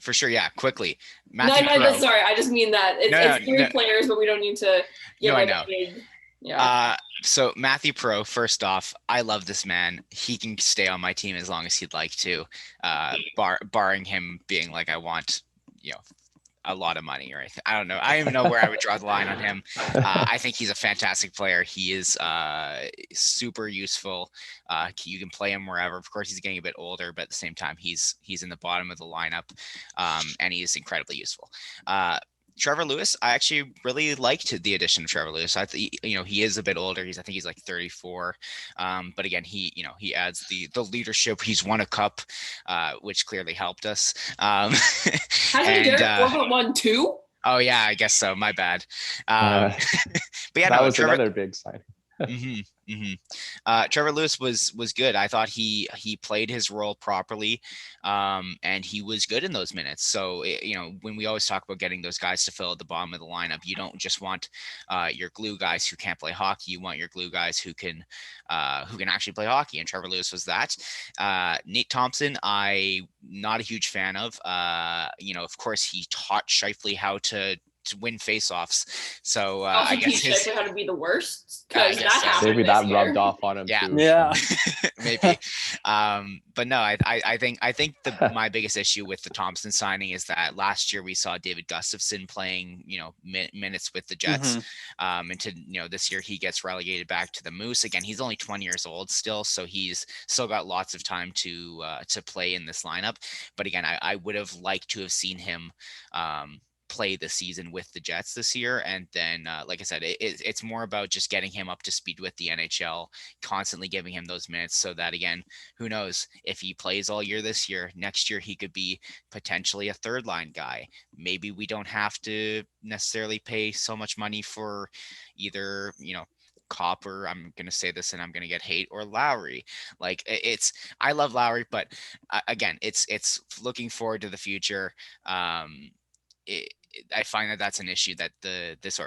[SPEAKER 3] for sure. Yeah, quickly.
[SPEAKER 1] No,
[SPEAKER 3] Matthew Pro.
[SPEAKER 1] sorry. I just mean that it's three players, but we don't need to give
[SPEAKER 3] I
[SPEAKER 1] like
[SPEAKER 3] know.
[SPEAKER 1] a big. Yeah.
[SPEAKER 3] So Matthew Pro, first off, I love this man. He can stay on my team as long as he'd like to, barring him being like, I want, a lot of money or anything. I don't know. I don't even know where I would draw the line on him. I think he's a fantastic player. He is super useful. You can play him wherever. Of course, he's getting a bit older, but at the same time, he's in the bottom of the lineup, and he is incredibly useful. Trevor Lyss, I actually really liked the addition of Trevor Lyss. I think, he is a bit older. I think he's like 34. But again, he adds the leadership. He's won a cup, which clearly helped us.
[SPEAKER 1] Hasn't Derek Corbett won 2?
[SPEAKER 3] Oh yeah, I guess so. My bad. But yeah,
[SPEAKER 4] that was another big sign.
[SPEAKER 3] Trevor Lyss was good. I thought he played his role properly, and he was good in those minutes. So when we always talk about getting those guys to fill at the bottom of the lineup, you don't just want your glue guys who can't play hockey. You want your glue guys who can actually play hockey. And Trevor Lyss was that. Nate Thompson, I'm not a huge fan of. Of course, he taught Scheifele how to win face-offs. So I guess
[SPEAKER 1] Scheifele how to be the worst, because that happened.
[SPEAKER 4] Maybe that rubbed off on him.
[SPEAKER 3] Yeah,
[SPEAKER 4] too.
[SPEAKER 2] Yeah.
[SPEAKER 3] Maybe. But no, I think my biggest issue with the Thompson signing is that last year we saw David Gustafsson playing minutes with the Jets, and this year he gets relegated back to the Moose again. He's only 20 years old still, so he's still got lots of time to play in this lineup. But again, I would have liked to have seen him play the season with the Jets this year. And then, like I said, it's more about just getting him up to speed with the NHL, constantly giving him those minutes so that, again, who knows, if he plays all year this year, next year he could be potentially a third line guy. Maybe we don't have to necessarily pay so much money for either, Copper, I'm going to say this and I'm going to get hate, or Lowry. Like I love Lowry, but again, it's looking forward to the future. I find that that's an issue that this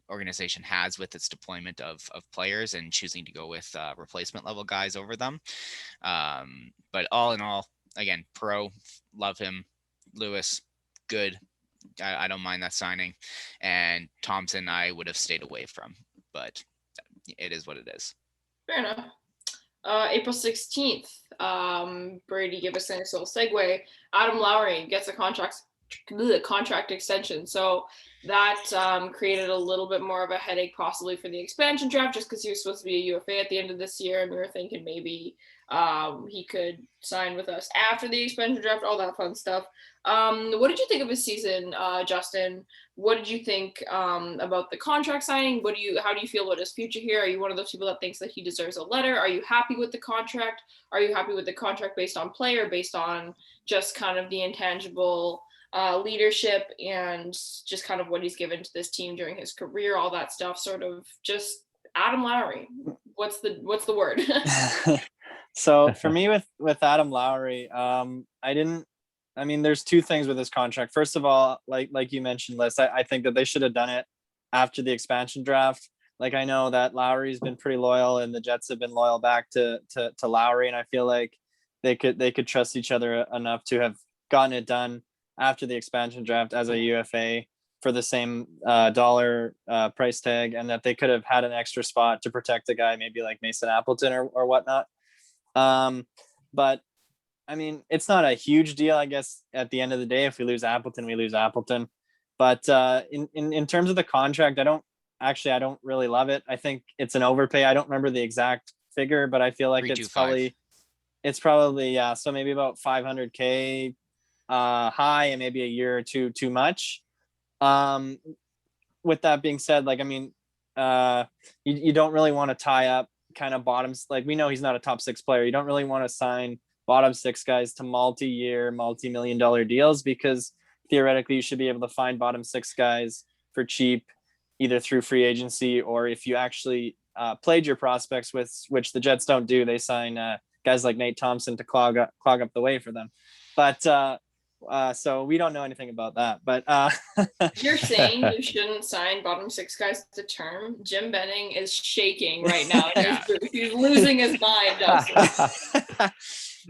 [SPEAKER 3] organization has with its deployment of players and choosing to go with replacement level guys over them. But all in all, again, Pro, love him. Lewis, good. I don't mind that signing. And Thompson, I would have stayed away from, but it is what it is.
[SPEAKER 1] Fair enough. April 16th, Brady gave us a nice little segue. Adam Lowry gets a contract extension, so that created a little bit more of a headache possibly for the expansion draft, just because he was supposed to be a UFA at the end of this year, and we were thinking maybe he could sign with us after the expansion draft, all that fun stuff. What did you think of his season, Justin? What did you think about the contract signing? How do you feel about his future here? Are you one of those people that thinks that he deserves a letter? Are you happy with the contract? Are you happy with the contract based on play, or based on just kind of the intangible leadership and just kind of what he's given to this team during his career, all that stuff? Sort of just Adam Lowry. What's the word?
[SPEAKER 2] So for me with Adam Lowry, there's two things with his contract. First of all, like you mentioned, Lyss, I think that they should have done it after the expansion draft. Like, I know that Lowry's been pretty loyal and the Jets have been loyal back to Lowry, and I feel like they could trust each other enough to have gotten it done after the expansion draft as a UFA for the same dollar price tag, and that they could have had an extra spot to protect a guy maybe like Mason Appleton or whatnot. But I mean, it's not a huge deal, I guess, at the end of the day. If we lose Appleton, we lose Appleton. But in terms of the contract, I don't really love it. I think it's an overpay. I don't remember the exact figure, but I feel like it's probably so maybe about $500K high and maybe a year or two too much. With that being said, you don't really want to tie up kind of bottoms. Like, we know he's not a top 6 player. You don't really want to sign bottom 6 guys to multi-year, multi-million-dollar deals, because theoretically you should be able to find bottom 6 guys for cheap, either through free agency, or if you actually played your prospects, which the Jets don't do, they sign guys like Nate Thompson to clog up the way for them. But so we don't know anything about that. But
[SPEAKER 1] you're saying you shouldn't sign bottom 6 guys to term? Jim Benning is shaking right now.
[SPEAKER 3] Yeah.
[SPEAKER 1] He's losing his mind.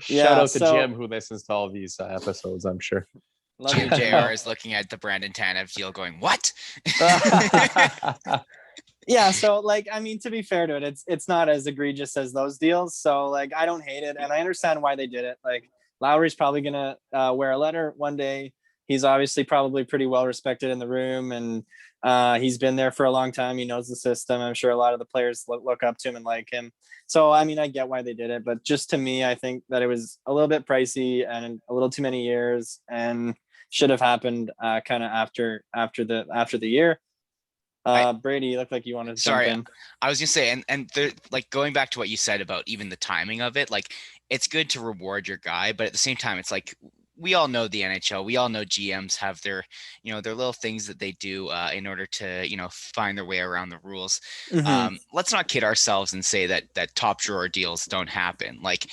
[SPEAKER 4] Shout out to Jim, who listens to all these episodes, I'm sure.
[SPEAKER 2] Love you,
[SPEAKER 3] JR is looking at the Brandon Tanev deal going, what?
[SPEAKER 2] Yeah, so like, I mean, to be fair to it, it's not as egregious as those deals. So like, I don't hate it, and I understand why they did it. Like, Lowry's probably gonna wear a letter one day. He's obviously probably pretty well respected in the room, and he's been there for a long time. He knows the system. I'm sure a lot of the players look up to him and like him. So I mean, I get why they did it, but just to me, I think that it was a little bit pricey and a little too many years, and should have happened kind of after the year. Brady, you look like you wanted to jump in.
[SPEAKER 3] I was gonna say, and there, like, going back to what you said about even the timing of it, like, it's good to reward your guy, but at the same time, it's like, we all know the NHL. We all know GMs have their, their little things that they do in order to, find their way around the rules. Let's not kid ourselves and say that top drawer deals don't happen. Like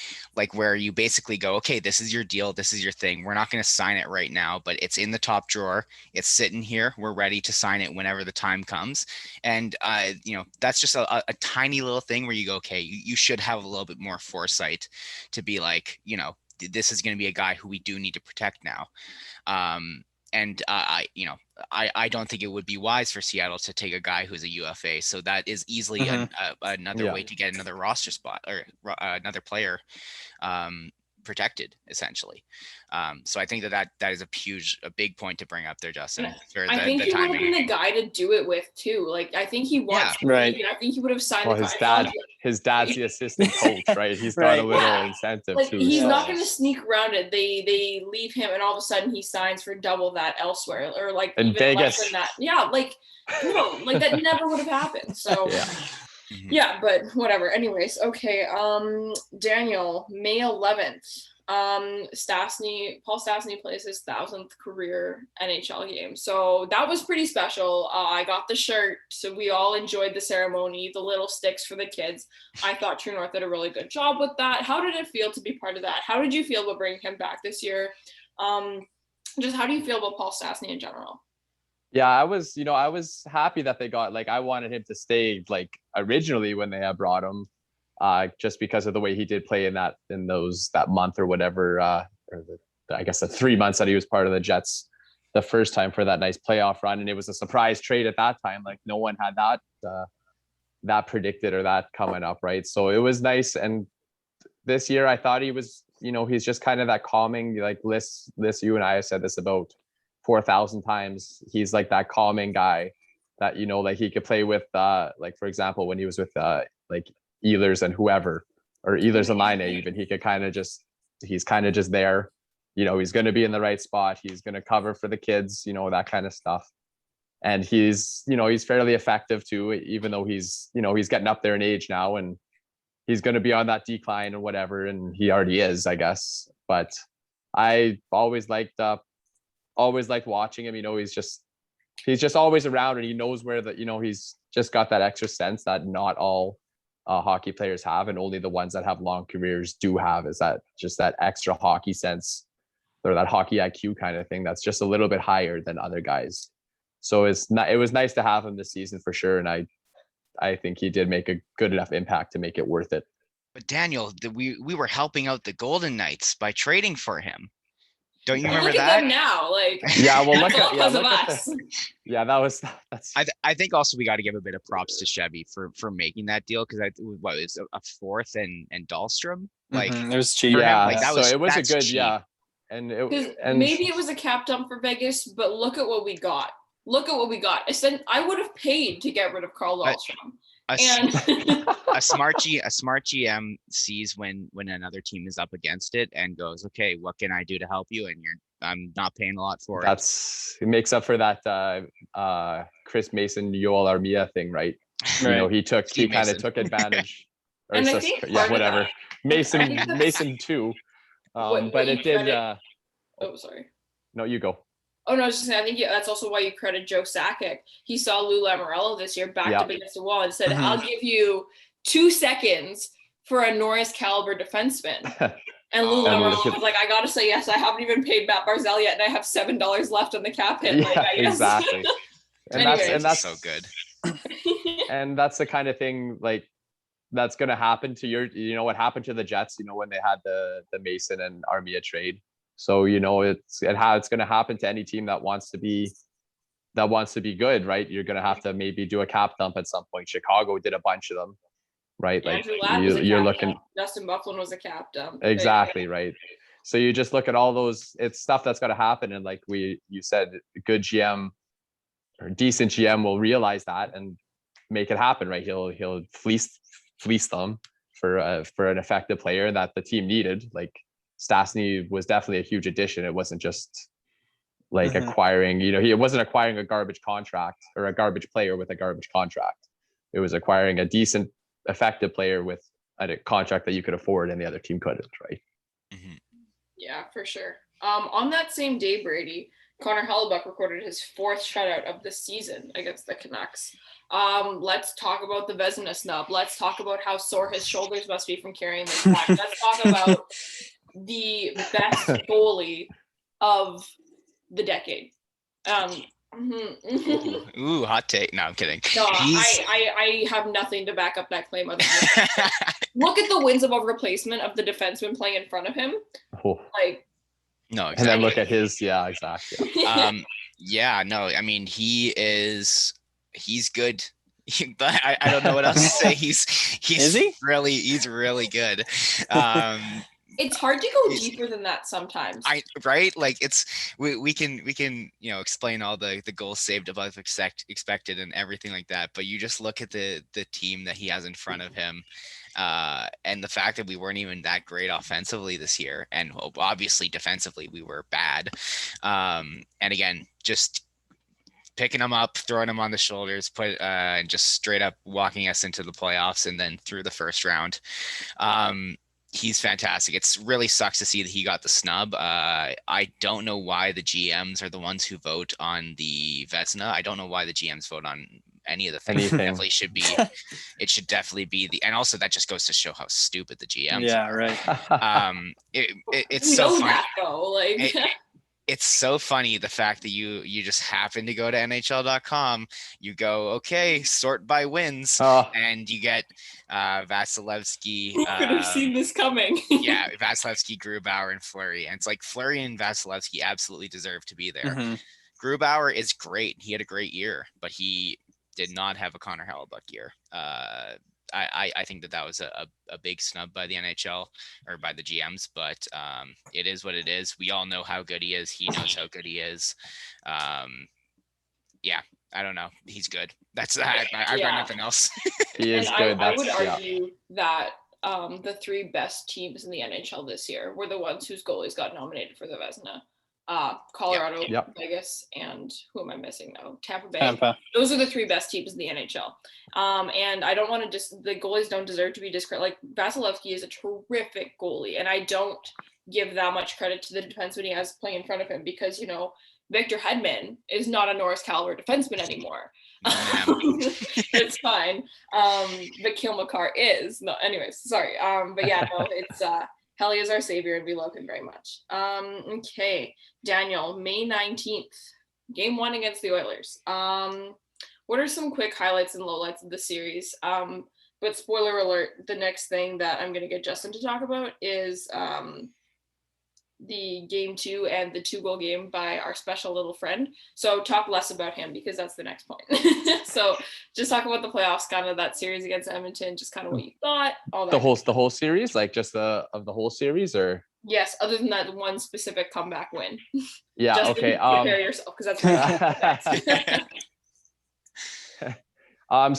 [SPEAKER 3] where you basically go, okay, this is your deal. This is your thing. We're not going to sign it right now, but it's in the top drawer. It's sitting here. We're ready to sign it whenever the time comes. And, that's just a tiny little thing where you go, okay, you should have a little bit more foresight to be like, this is going to be a guy who we do need to protect now. And I don't think it would be wise for Seattle to take a guy who's a UFA. So that is easily another way to get another roster spot or another player protected, essentially. So I think that is a big point to bring up there, Justin.
[SPEAKER 1] I think he would have been the guy to do it with too. Like, I think he wants to
[SPEAKER 2] right.
[SPEAKER 1] I think he would have signed
[SPEAKER 4] his dad's the assistant coach, right? He's got a little incentive too.
[SPEAKER 1] He's not going to sneak around it. They leave him, and all of a sudden he signs for double that elsewhere, or like
[SPEAKER 4] in
[SPEAKER 1] even
[SPEAKER 4] Vegas.
[SPEAKER 1] less than that. Yeah, like no, like that never would have happened. So. Yeah, but whatever. Anyways, okay. Daniel, May 11th. Paul Stastny plays his 1,000th career NHL game. So that was pretty special. I got the shirt, so we all enjoyed the ceremony, the little sticks for the kids. I thought True North did a really good job with that. How did it feel to be part of that? How did you feel about bringing him back this year? Just how do you feel about Paul Stastny in general?
[SPEAKER 4] Yeah, I was happy that they got, like, I wanted him to stay, like, originally when they had brought him, just because of the way he did play in that month or whatever, I guess the 3 months that he was part of the Jets the first time for that nice playoff run. And it was a surprise trade at that time. Like, no one had that predicted or that coming up, right? So it was nice. And this year I thought he was, he's just kind of that calming, like Lyss, you and I have said this about 4,000 times. He's like that calming guy that, like he could play with, like, for example, when he was with like Ehlers and whoever, or Ehlers and Line, even, he could he's kind of just there. He's going to be in the right spot. He's going to cover for the kids, that kind of stuff. And he's fairly effective too, even though he's getting up there in age now, and he's going to be on that decline or whatever. And he already is, I guess. But I always liked watching him. He's just always around, and he knows where he's just got that extra sense that not all hockey players have, and only the ones that have long careers do have, is that just that extra hockey sense, or that hockey IQ kind of thing that's just a little bit higher than other guys. So it was nice to have him this season for sure, and I think he did make a good enough impact to make it worth it.
[SPEAKER 3] But Daniel, we were helping out the Golden Knights by trading for him. Don't you remember
[SPEAKER 1] look
[SPEAKER 3] that?
[SPEAKER 1] At them now, like,
[SPEAKER 4] yeah, well, that's.
[SPEAKER 3] I think also we got to give a bit of props to Chevy for making that deal, because it was a fourth and Dahlstrom, like,
[SPEAKER 2] it was cheap.
[SPEAKER 4] Yeah,
[SPEAKER 3] like
[SPEAKER 4] it was a good
[SPEAKER 3] cheap.
[SPEAKER 4] Yeah, and
[SPEAKER 1] maybe it was a cap dump for Vegas, but look at what we got. I said I would have paid to get rid of Carl Dahlstrom.
[SPEAKER 3] A smart GM sees when another team is up against it and goes, okay, what can I do to help you? And I'm not paying a lot for it.
[SPEAKER 4] It makes up for that Chris Mason, Yoel Armia thing, right? He kind of took advantage. Or
[SPEAKER 1] and I think
[SPEAKER 4] whatever. Mason too. But it did.
[SPEAKER 1] Oh, sorry.
[SPEAKER 4] No, you go.
[SPEAKER 1] Oh, no, I was just saying, I think that's also why you credit Joe Sakic. He saw Lou Lamoriello this year backed up against the wall and said, I'll give you 2 seconds for a Norris caliber defenseman. And Lou Lamoriello was like, I got to say yes. I haven't even paid Matt Barzal yet, and I have $7 left on the cap hit.
[SPEAKER 4] Yeah, exactly. and that's
[SPEAKER 3] so good.
[SPEAKER 4] And that's the kind of thing, like, that's going to happen to what happened to the Jets, when they had the Mason and Armia trade. So, you know, it's going to happen to any team that wants to be good, right? You're going to have to maybe do a cap dump at some point. Chicago did a bunch of them, right?
[SPEAKER 1] Andrew
[SPEAKER 4] Like
[SPEAKER 1] Ladd was a
[SPEAKER 4] you're
[SPEAKER 1] cap
[SPEAKER 4] looking
[SPEAKER 1] dump. Justin Bufflin was a cap dump.
[SPEAKER 4] exactly right. So you just look at all those, it's stuff that's got to happen. And like you said, good GM or decent GM will realize that and make it happen, right? He'll fleece them for an effective player that the team needed. Like Stastny was definitely a huge addition. It wasn't just like acquiring, you know, he wasn't acquiring a garbage contract or a garbage player with a garbage contract. It was acquiring a decent, effective player with a contract that you could afford and the other team couldn't, right?
[SPEAKER 1] Yeah, for sure. On that same day, Brady, Connor Hellebuck recorded his 4th shutout of the season against the Canucks. Let's talk about the Vezina snub. Let's talk about how sore his shoulders must be from carrying this back. Let's talk about the best goalie of the decade.
[SPEAKER 3] Ooh, hot take. No, I'm kidding.
[SPEAKER 1] No, I have nothing to back up that claim other than look at the wins above replacement of the defenseman playing in front of him. Like,
[SPEAKER 3] no, exactly.
[SPEAKER 4] And then look at his, yeah, exactly.
[SPEAKER 3] Yeah, no, I mean, he's good. I don't know what else to say. He's really good.
[SPEAKER 1] It's hard to go deeper than that sometimes.
[SPEAKER 3] Right? Like we can explain all the goals saved above expected and everything like that, but you just look at the team that he has in front of him, and the fact that we weren't even that great offensively this year, and obviously defensively we were bad. And again, just picking them up, throwing them on the shoulders, and just straight up walking us into the playoffs and then through the first round. He's fantastic. It's really sucks to see that he got the snub. I don't know why the GMs are the ones who vote on the Vezina. I don't know why the GMs vote on any of the things. It should definitely be and also that just goes to show how stupid the GMs are.
[SPEAKER 2] Right.
[SPEAKER 3] It's so funny.
[SPEAKER 1] Like
[SPEAKER 3] it's so funny the fact that you just happen to go to NHL.com, you go, okay, sort by wins, and you get Vasilevsky.
[SPEAKER 1] Who could have seen this coming?
[SPEAKER 3] Yeah, Vasilevsky, Grubauer, and Fleury. And it's like Fleury and Vasilevsky absolutely deserve to be there. Grubauer is great. He had a great year, but he did not have a Connor Hellebuck year. I think that was a big snub by the NHL or by the GMs, but it is what it is. We all know how good he is. He knows how good he is. Yeah, I don't know. He's good. I've got nothing else.
[SPEAKER 4] He is good.
[SPEAKER 1] I would argue that the 3 best teams in the NHL this year were the ones whose goalies got nominated for the Vezina. Colorado, Vegas, and who am I missing now? Tampa Bay. Those are the 3 best teams in the NHL. And I don't want to the goalies don't deserve to be discredited. Like Vasilevsky is a terrific goalie, and I don't give that much credit to the defenseman he has playing in front of him because, you know, Victor Hedman is not a Norris caliber defenseman anymore. It's fine. But Kale McCarr is. No, anyways, sorry. But yeah, no, it's Helly is our savior, and we love him very much. Okay, Daniel, May 19th, game 1 against the Oilers. What are some quick highlights and lowlights of the series? But spoiler alert, the next thing that I'm going to get Justin to talk about is the game 2 and the 2-goal game by our special little friend. So talk less about him because that's the next point. So just talk about the playoffs, kind of that series against Edmonton, just kind of what you thought, all that.
[SPEAKER 4] The whole series, like just the whole series, or
[SPEAKER 1] yes, other than that one specific comeback win.
[SPEAKER 4] Yeah.
[SPEAKER 1] Justin,
[SPEAKER 4] okay.
[SPEAKER 1] Prepare yourself because that's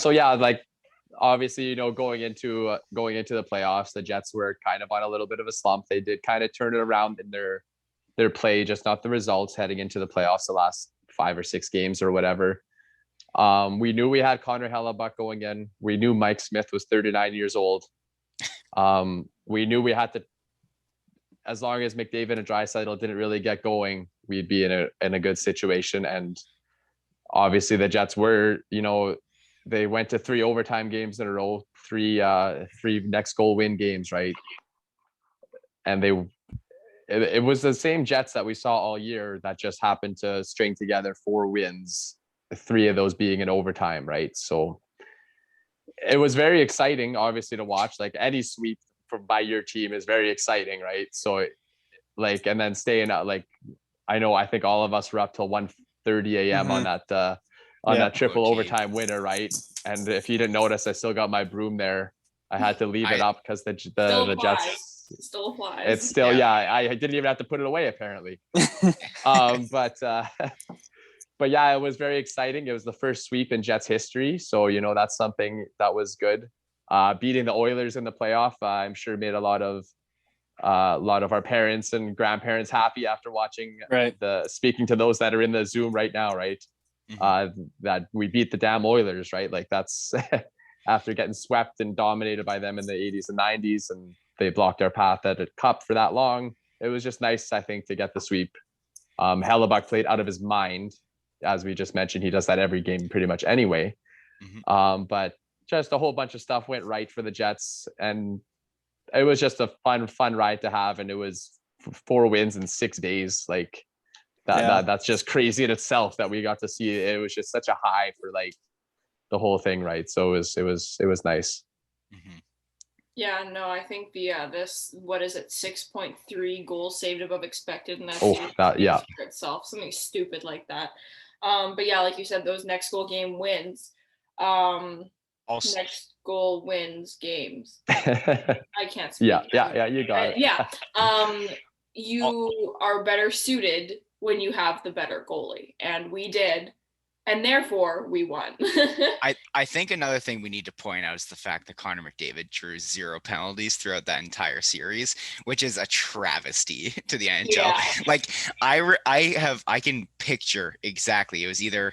[SPEAKER 4] so yeah, like obviously, you know, going into the playoffs, the Jets were kind of on a little bit of a slump. They did kind of turn it around in their play, just not the results heading into the playoffs the last 5 or 6 games or whatever. We knew we had Connor Hellebuck going in. We knew Mike Smith was 39 years old. We knew we had to, as long as McDavid and Draisaitl didn't really get going, we'd be in a good situation. And obviously the Jets were, you know, they went to 3 overtime games in a row, 3 next goal win games, right? And it was the same Jets that we saw all year that just happened to string together 4 wins, 3 of those being in overtime, right? So it was very exciting, obviously, to watch. Like any sweep by your team is very exciting, right? So like, and then staying out, like, I think all of us were up till 1:30 a.m. on that triple overtime winner, right? And if you didn't notice, I still got my broom there. I had to leave it up because the Jets
[SPEAKER 1] still applies.
[SPEAKER 4] It's still I didn't even have to put it away apparently. But yeah, it was very exciting. It was the first sweep in Jets history, so that's something that was good. Beating the Oilers in the playoff, I'm sure made a lot of our parents and grandparents happy after watching.
[SPEAKER 2] Right.
[SPEAKER 4] Speaking to those that are in the Zoom right now, right? That we beat the damn Oilers, right? Like that's after getting swept and dominated by them in the 80s and 90s, and they blocked our path at a cup for that long. It was just nice, I think, to get the sweep. Hellebuck played out of his mind, as we just mentioned. He does that every game pretty much anyway. But just a whole bunch of stuff went right for the Jets, and it was just a fun ride to have. And it was 4 wins in 6 days. Like that's just crazy in itself that we got to see. It was just such a high for like the whole thing, right? So it was nice.
[SPEAKER 1] Yeah, no, I think this, what is it, 6.3 goals saved above expected, and that's for itself, something stupid like that. But yeah, like you said, those next goal game wins. Next goal wins games. I can't speak.
[SPEAKER 4] Yeah, you got it.
[SPEAKER 1] Yeah. You are better suited when you have the better goalie, and we did. And therefore, we won.
[SPEAKER 3] I think another thing we need to point out is the fact that Connor McDavid drew 0 penalties throughout that entire series, which is a travesty to the NHL. Yeah. Like I can picture exactly. It was either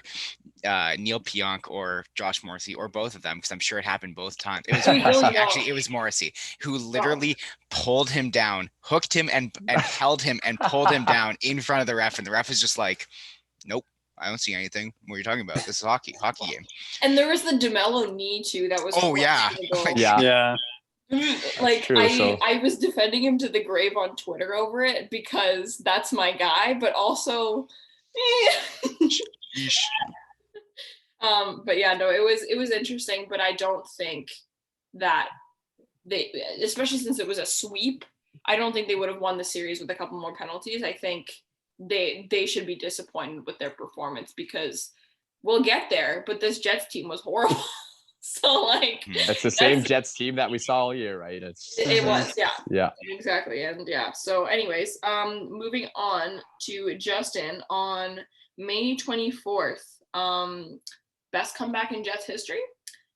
[SPEAKER 3] Neil Pionk or Josh Morrissey or both of them, because I'm sure it happened both times. It was Morrissey. Actually, it was Morrissey who literally pulled him down, hooked him, and held him and pulled him down in front of the ref, and the ref was just like, "Nope. I don't see anything. What are you talking about? This is hockey game." And
[SPEAKER 1] there was the DeMello knee too. That was
[SPEAKER 4] yeah.
[SPEAKER 1] Like true, I was defending him to the grave on Twitter over it because that's my guy, but also, but yeah, no, it was interesting. But I don't think that they, especially since it was a sweep, I don't think they would have won the series with a couple more penalties. I think they should be disappointed with their performance, because we'll get there, but this Jets team was horrible. So like
[SPEAKER 4] it's the same Jets team that we saw all year, right?
[SPEAKER 1] It was,
[SPEAKER 4] yeah,
[SPEAKER 1] exactly. And so anyways, moving on to Justin on May 24th, best comeback in Jets history.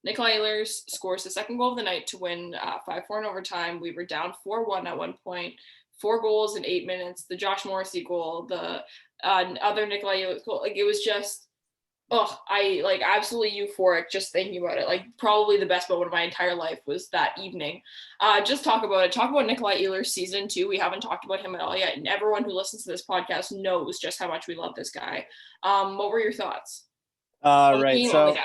[SPEAKER 1] Nikolai Ehlers scores the second goal of the night to win 5-4 in overtime. We were down 4-1 at one point. 4 goals in 8 minutes, the Josh Morrissey goal, the other Nikolai Ehlers goal. Like, it was just, I like absolutely euphoric just thinking about it. Like, probably the best moment of my entire life was that evening. Just talk about it. Talk about Nikolai Ehlers' season too. We haven't talked about him at all yet, and everyone who listens to this podcast knows just how much we love this guy. What were your thoughts?
[SPEAKER 2] Right. So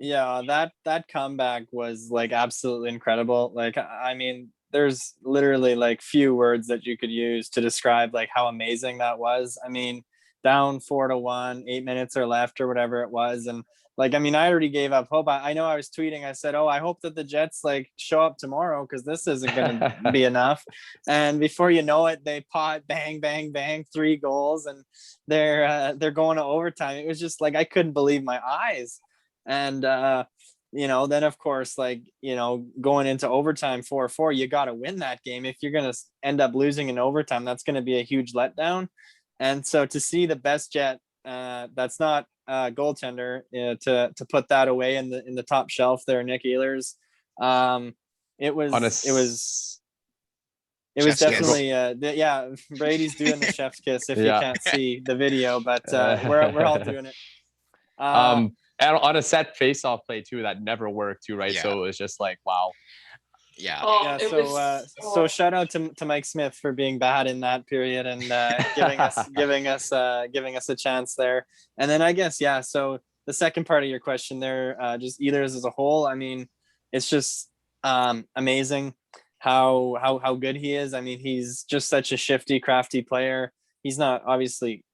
[SPEAKER 2] yeah, that comeback was like absolutely incredible. Like, I mean, there's literally like few words that you could use to describe like how amazing that was. I mean, down 4-1, 8 minutes or left or whatever it was. And like, I mean, I already gave up hope. I know I was tweeting, I said, I hope that the Jets like show up tomorrow, because this isn't going to be enough. And before you know it, they bang, bang, bang, 3 goals, and they're going to overtime. It was just like, I couldn't believe my eyes. And, then of course, like, going into overtime 4-4, you got to win that game. If you're going to end up losing in overtime, that's going to be a huge letdown. And so to see the best Jet, that's not a goaltender, to put that away in the top shelf there, Nick Ehlers, it was definitely, Brady's doing the chef's kiss if you can't see the video, but we're all doing it.
[SPEAKER 4] And on a set face-off play too, that never worked too, right? Yeah. So it was just like, wow.
[SPEAKER 3] Yeah.
[SPEAKER 2] So shout out to Mike Smith for being bad in that period and giving us a chance there. And then I guess so the second part of your question there, just Ehlers as a whole. I mean, it's just amazing how good he is. I mean, he's just such a shifty, crafty player. He's not obviously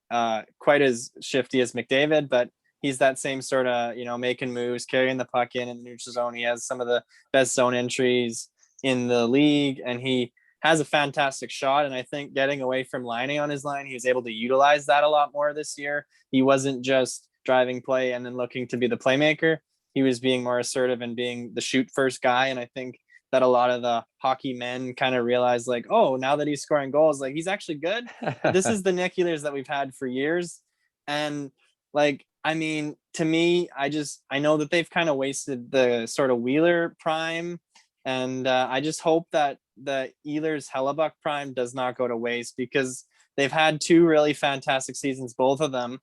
[SPEAKER 2] quite as shifty as McDavid, but he's that same sort of, making moves, carrying the puck in the neutral zone. He has some of the best zone entries in the league, and he has a fantastic shot. And I think getting away from Laine on his line, he was able to utilize that a lot more this year. He wasn't just driving play and then looking to be the playmaker. He was being more assertive and being the shoot first guy. And I think that a lot of the hockey men kind of realized like, oh, now that he's scoring goals, like he's actually good. This is the Nick Ehlers that we've had for years. And like, I mean, to me, I know that they've kind of wasted the sort of Wheeler prime. And I just hope that the Ehlers Hellebuck prime does not go to waste, because they've had two really fantastic seasons, both of them.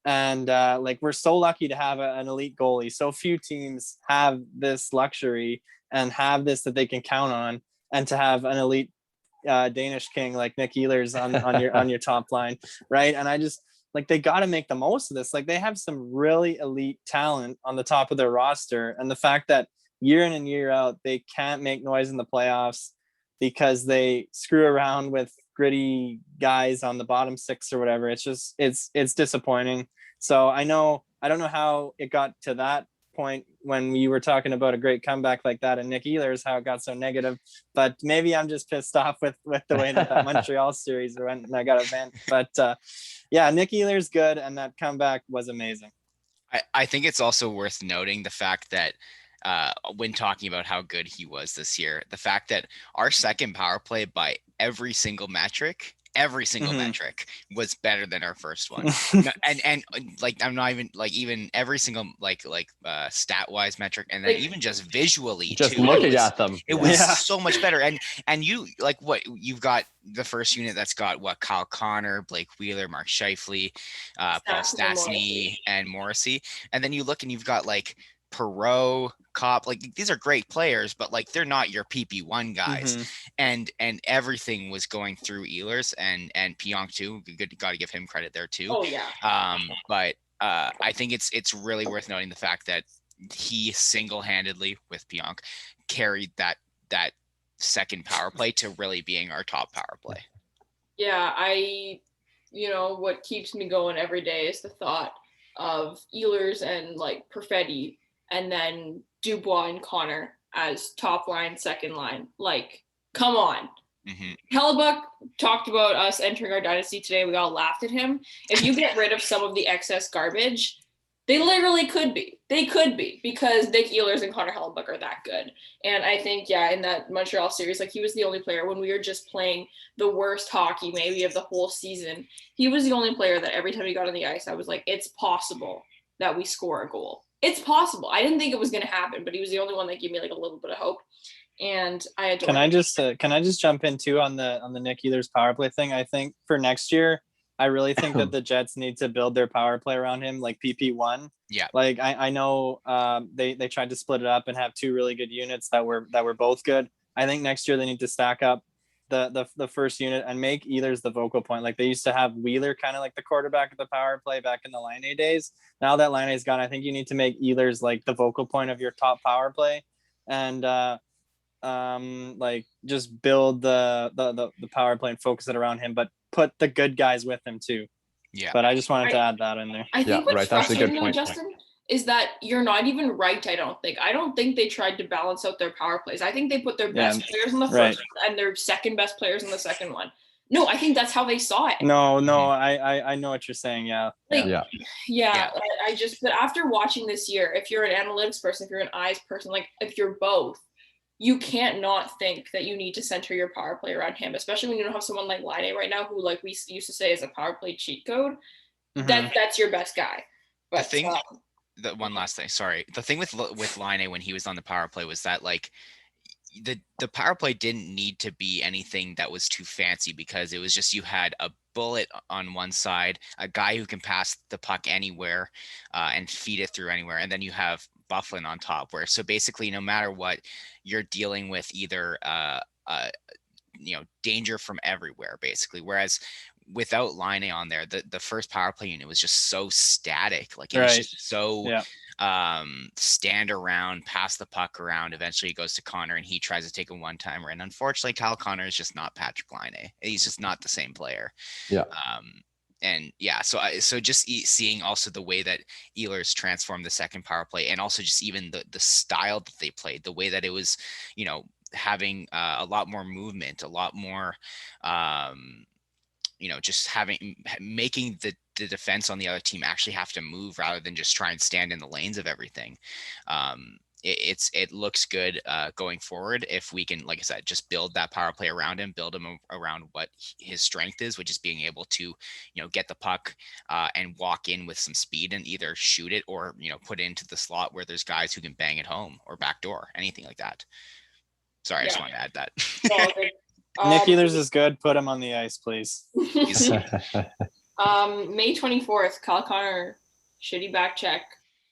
[SPEAKER 2] And like, we're so lucky to have an elite goalie. So few teams have this luxury and have this that they can count on, and to have an elite Danish king like Nick Ehlers on your top line, right? And I just like, they got to make the most of this. Like, they have some really elite talent on the top of their roster, and the fact that year in and year out they can't make noise in the playoffs because they screw around with gritty guys on the bottom six or whatever, it's disappointing. So I don't know how it got to that point when you were talking about a great comeback like that and Nick Ehlers, how it got so negative, but maybe I'm just pissed off with the way that Montreal series went and I got a vent. But yeah, Nick Ehlers good, and that comeback was amazing.
[SPEAKER 3] I think it's also worth noting the fact that when talking about how good he was this year, the fact that our second power play by every single metric was better than our first one. and like, I'm not even like, even every single like stat wise metric, and then like, even just visually
[SPEAKER 4] just
[SPEAKER 3] too,
[SPEAKER 4] looking at them,
[SPEAKER 3] it was so much better. And you like, what you've got, the first unit that's got what, Kyle Connor, Blake Wheeler, Mark Scheifele, Paul Stastny, and Morrissey, and then you look and you've got like Perreault, Kopp, like these are great players, but like they're not your PP1 guys. And everything was going through Ehlers and Pionk too. Good, got to give him credit there too.
[SPEAKER 1] Oh yeah.
[SPEAKER 3] But I think it's really worth noting the fact that he single-handedly with Pionk carried that second power play to really being our top power play.
[SPEAKER 1] Yeah, what keeps me going every day is the thought of Ehlers and like Perfetti, and then Dubois and Connor as top line, second line. Like, come on. Hellebuck talked about us entering our dynasty today. We all laughed at him. If you get rid of some of the excess garbage, they literally could be. They could be, because Nick Ehlers and Connor Hellebuck are that good. And I think, yeah, in that Montreal series, like, he was the only player when we were just playing the worst hockey maybe of the whole season. He was the only player that every time he got on the ice, I was like, it's possible that we score a goal. It's possible. I didn't think it was going to happen, but he was the only one that gave me like a little bit of hope. And I adore
[SPEAKER 2] Can I just jump in too on the Nick Ehlers power play thing? I think for next year, I really think that the Jets need to build their power play around him, like PP1.
[SPEAKER 3] Yeah.
[SPEAKER 2] Like I know they tried to split it up and have two really good units that were both good. I think next year they need to stack up the first unit and make Ehlers the vocal point. Like they used to have Wheeler kind of like the quarterback of the power play back in the Laine days. Now that Laine's gone, I think you need to make Ehlers like the vocal point of your top power play, and like just build the power play and focus it around him, but put the good guys with him too.
[SPEAKER 3] Yeah.
[SPEAKER 2] But I just wanted to add that in there.
[SPEAKER 1] I think what's
[SPEAKER 4] That's a good point,
[SPEAKER 1] Justin, is that you're not even right. I don't think they tried to balance out their power plays. I think they put their best players in the first one and their second best players in the second one. No, I think that's how they saw it.
[SPEAKER 2] No, I know what you're saying. Yeah.
[SPEAKER 1] But after watching this year, if you're an analytics person, if you're an eyes person, like if you're both, you can't not think that you need to center your power play around him, especially when you don't have someone like Laine right now, who like we used to say is a power play cheat code. That's your best guy. But
[SPEAKER 3] the one last thing, sorry. The thing with Laine when he was on the power play was that like the power play didn't need to be anything that was too fancy, because it was just, you had a bullet on one side, a guy who can pass the puck anywhere and feed it through anywhere, and then you have Byfuglien on top, where so basically no matter what, you're dealing with either danger from everywhere basically, whereas without Laine on there, the first power play unit was just so static. Like it was just so stand around, pass the puck around. Eventually it goes to Connor and he tries to take a one-timer. And unfortunately, Kyle Connor is just not Patrick Laine. He's just not the same player.
[SPEAKER 4] Yeah.
[SPEAKER 3] And yeah, so just seeing also the way that Ehlers transformed the second power play, and also just even the style that they played, the way that it was, having a lot more movement, a lot more, just making the defense on the other team actually have to move rather than just try and stand in the lanes of everything. It looks good going forward if we can, like I said, just build that power play around him, build him around what his strength is, which is being able to, get the puck and walk in with some speed and either shoot it or, put it into the slot where there's guys who can bang it home or backdoor, anything like that. Sorry, I just wanted to add that.
[SPEAKER 2] Nick Ehlers is good. Put him on the ice, please.
[SPEAKER 1] May 24th, Kyle Connor, shitty back check,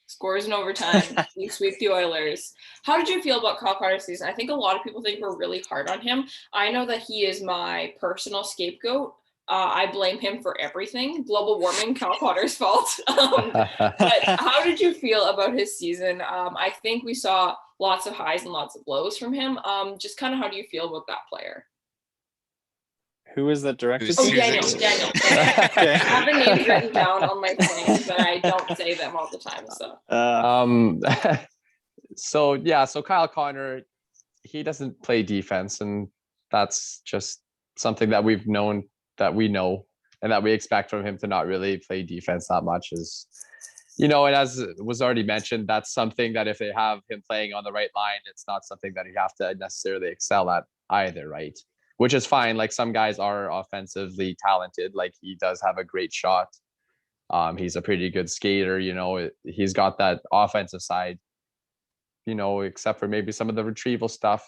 [SPEAKER 1] scores in overtime. We sweep the Oilers. How did you feel about Kyle Connor's season? I think a lot of people think we're really hard on him. I know that he is my personal scapegoat. I blame him for everything. Global warming, Kyle Connor's fault. But how did you feel about his season? I think we saw lots of highs and lots of lows from him. Just kind of how do you feel about that player?
[SPEAKER 2] Who is that directed?
[SPEAKER 1] Daniel. I have the names written down on my thing, but I don't say them all the time.
[SPEAKER 4] So Kyle Connor, he doesn't play defense, and that's just something that we know, and that we expect from him to not really play defense that much. Is, and as was already mentioned, that's something that if they have him playing on the right line, it's not something that you have to necessarily excel at either, right? Which is fine. Like, some guys are offensively talented. Like, he does have a great shot. He's a pretty good skater. He's got that offensive side, except for maybe some of the retrieval stuff.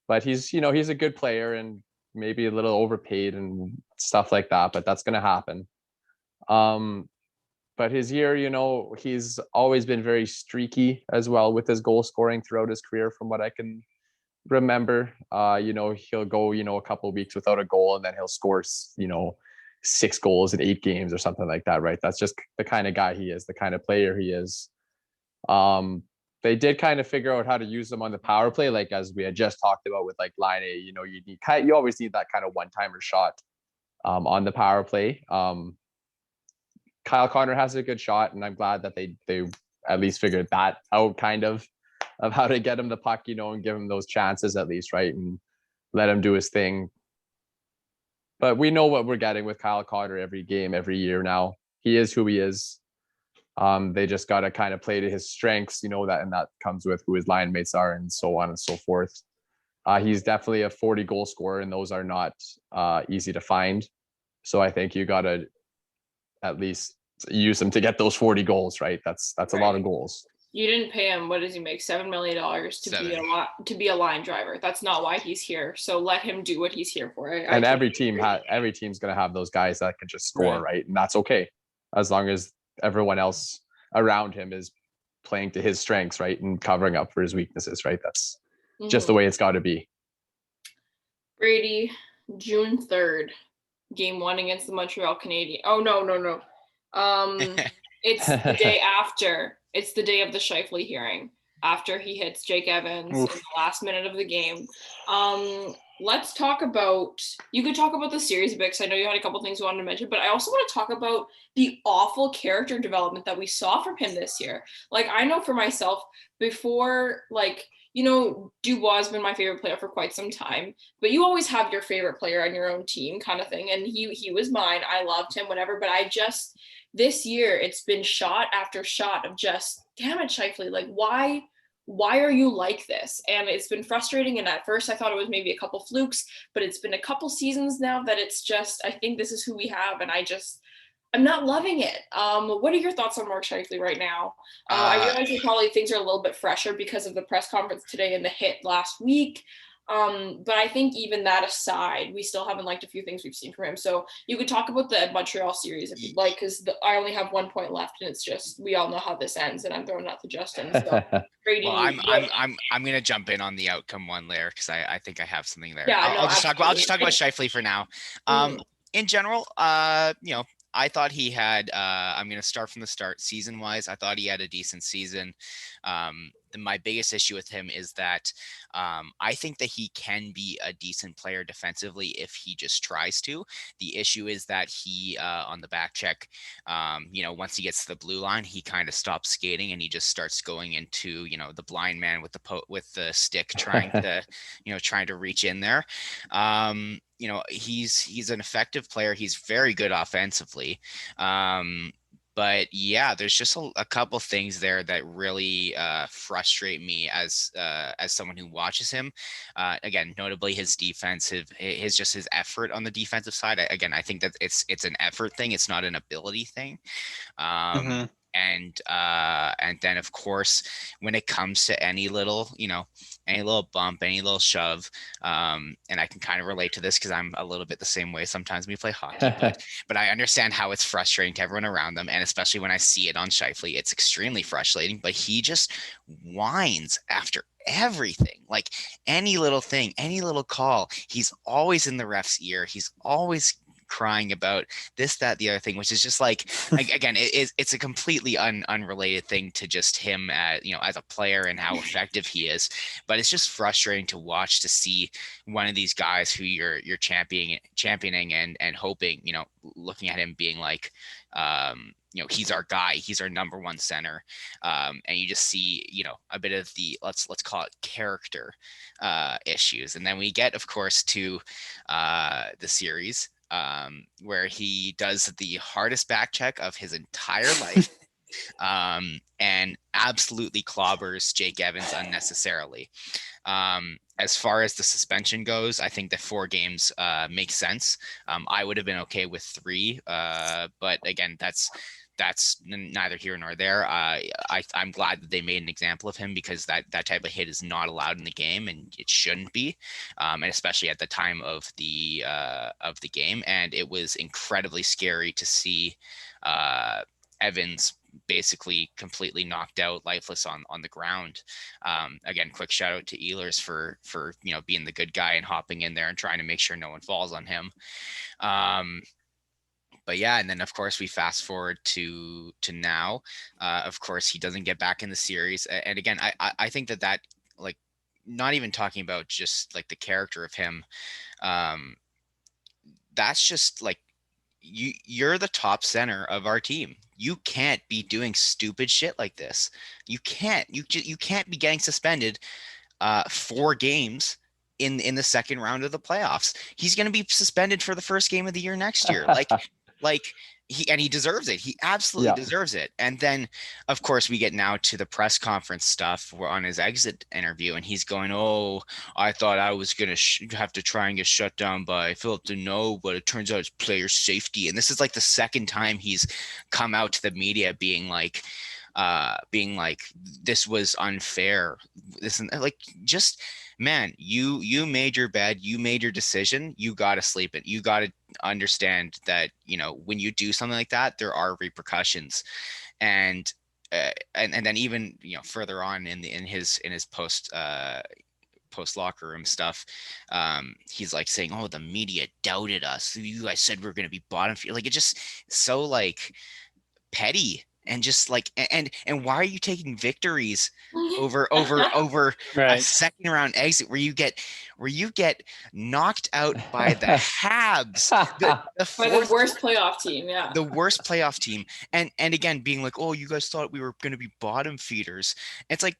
[SPEAKER 4] But he's a good player and maybe a little overpaid and stuff like that. But that's going to happen. But his year, he's always been very streaky as well with his goal scoring throughout his career, from what I can remember. He'll go a couple of weeks without a goal, and then he'll score 6 goals in 8 games or something like that, right? That's just the kind of guy he is, the kind of player he is. They did kind of figure out how to use him on the power play, like as we had just talked about with like Line A. You always need that kind of one-timer shot on the power play. Kyle Connor has a good shot, and I'm glad that they at least figured that out, kind of how to get him the puck, and give him those chances at least, right? And let him do his thing. But we know what we're getting with Kyle Connor every game, every year now. He is who he is. They just got to kind of play to his strengths, and that comes with who his line mates are and so on and so forth. He's definitely a 40 goal scorer, and those are not easy to find. So I think you got to at least use him to get those 40 goals, right? That's right. A lot of goals.
[SPEAKER 1] You didn't pay him. What does he make? $7 million to be a line driver. That's not why he's here. So let him do what he's here for.
[SPEAKER 4] Every team's going to have those guys that can just score, right? And that's okay, as long as everyone else around him is playing to his strengths, right, and covering up for his weaknesses, right? That's just the way it's got to be.
[SPEAKER 1] Brady, June 3rd, game 1 against the Montreal Canadiens. Oh no. It's the day after. It's the day of the Scheifele hearing, after he hits Jake Evans in the last minute of the game. Let's talk about, you could talk about the series a bit, because I know you had a couple things you wanted to mention, but I also want to talk about the awful character development that we saw from him this year. Like, I know for myself, before, Dubois has been my favorite player for quite some time, but you always have your favorite player on your own team kind of thing. And he was mine. I loved him, whatever, but this year, it's been shot after shot of just, damn it, Scheifele, like, why are you like this? And it's been frustrating. And at first I thought it was maybe a couple flukes, but it's been a couple seasons now that it's just, I think this is who we have. And I'm not loving it. What are your thoughts on Mark Scheifele right now? I realize that probably things are a little bit fresher because of the press conference today and the hit last week. But I think even that aside, we still haven't liked a few things we've seen from him. So you could talk about the Montreal series if you'd like, because I only have 1 point left, and it's just, we all know how this ends, and I'm throwing it out to Justin. So Brady,
[SPEAKER 3] well, I'm gonna jump in on the outcome one there, because I think I have something there.
[SPEAKER 1] Yeah,
[SPEAKER 3] I'll just talk about Scheifele for now. In general, I thought he had, I'm going to start from the start, season-wise, I thought he had a decent season. my biggest issue with him is that I think that he can be a decent player defensively if he just tries to. The issue is that he on the back check, once he gets to the blue line, he kind of stops skating and he just starts going into the blind man with the stick, trying to trying to reach in there. He's an effective player. He's very good offensively. But yeah, there's just a couple things there that really frustrate me as someone who watches him. Again, notably his defense, his effort on the defensive side. Again, I think that it's an effort thing. It's not an ability thing. And then of course, when it comes to any little bump, any little shove, and I can kind of relate to this because I'm a little bit the same way sometimes when we play hockey, but I understand how it's frustrating to everyone around them, and especially when I see it on Scheifele, it's extremely frustrating. But he just whines after everything, like any little thing, any little call, he's always in the ref's ear. He's always crying about this, that, the other thing, which is just like, again, it's a completely unrelated thing to just him as a player and how effective he is. But it's just frustrating to watch, to see one of these guys who you're championing and hoping, looking at him being like, he's our guy, he's our number one center. And you just see, a bit of the, let's call it character issues. And then we get, of course, to the series, where he does the hardest back check of his entire life, and absolutely clobbers Jake Evans unnecessarily. As far as the suspension goes, I think that 4 games makes sense. I would have been okay with 3, but again, that's neither here nor there. I'm glad that they made an example of him, because that type of hit is not allowed in the game, and it shouldn't be, and especially at the time of the game. And it was incredibly scary to see Evans basically completely knocked out, lifeless on the ground. Again, quick shout out to Ehlers for being the good guy and hopping in there and trying to make sure no one falls on him. But yeah, and then of course we fast forward to now. Of course, he doesn't get back in the series, and again, I think that like, not even talking about just like the character of him, that's just like, you're the top center of our team. You can't be doing stupid shit like this. You can't be getting suspended 4 games in the second round of the playoffs. He's going to be suspended for the first game of the year next year. Like he deserves it. He absolutely deserves it. And then, of course, we get now to the press conference stuff. We're on his exit interview, and he's going, "Oh, I thought I was going to have to try and get shut down by Philip Deneau, but it turns out it's player safety." And this is like the second time he's come out to the media being like, this was unfair. This, like, just, man, you made your bed, you made your decision, you got to sleep it. You got to understand that, when you do something like that, there are repercussions. And then even, further on in his post locker room stuff, he's like saying, "Oh, the media doubted us. You guys said we're going to be bottom feed." Like, it's just so like petty. And just like, and why are you taking victories over
[SPEAKER 2] Right.
[SPEAKER 3] a second round exit where you get knocked out by the Habs,
[SPEAKER 1] by the worst playoff team,
[SPEAKER 3] the worst playoff team, and again being like, "Oh, you guys thought we were going to be bottom feeders." It's like,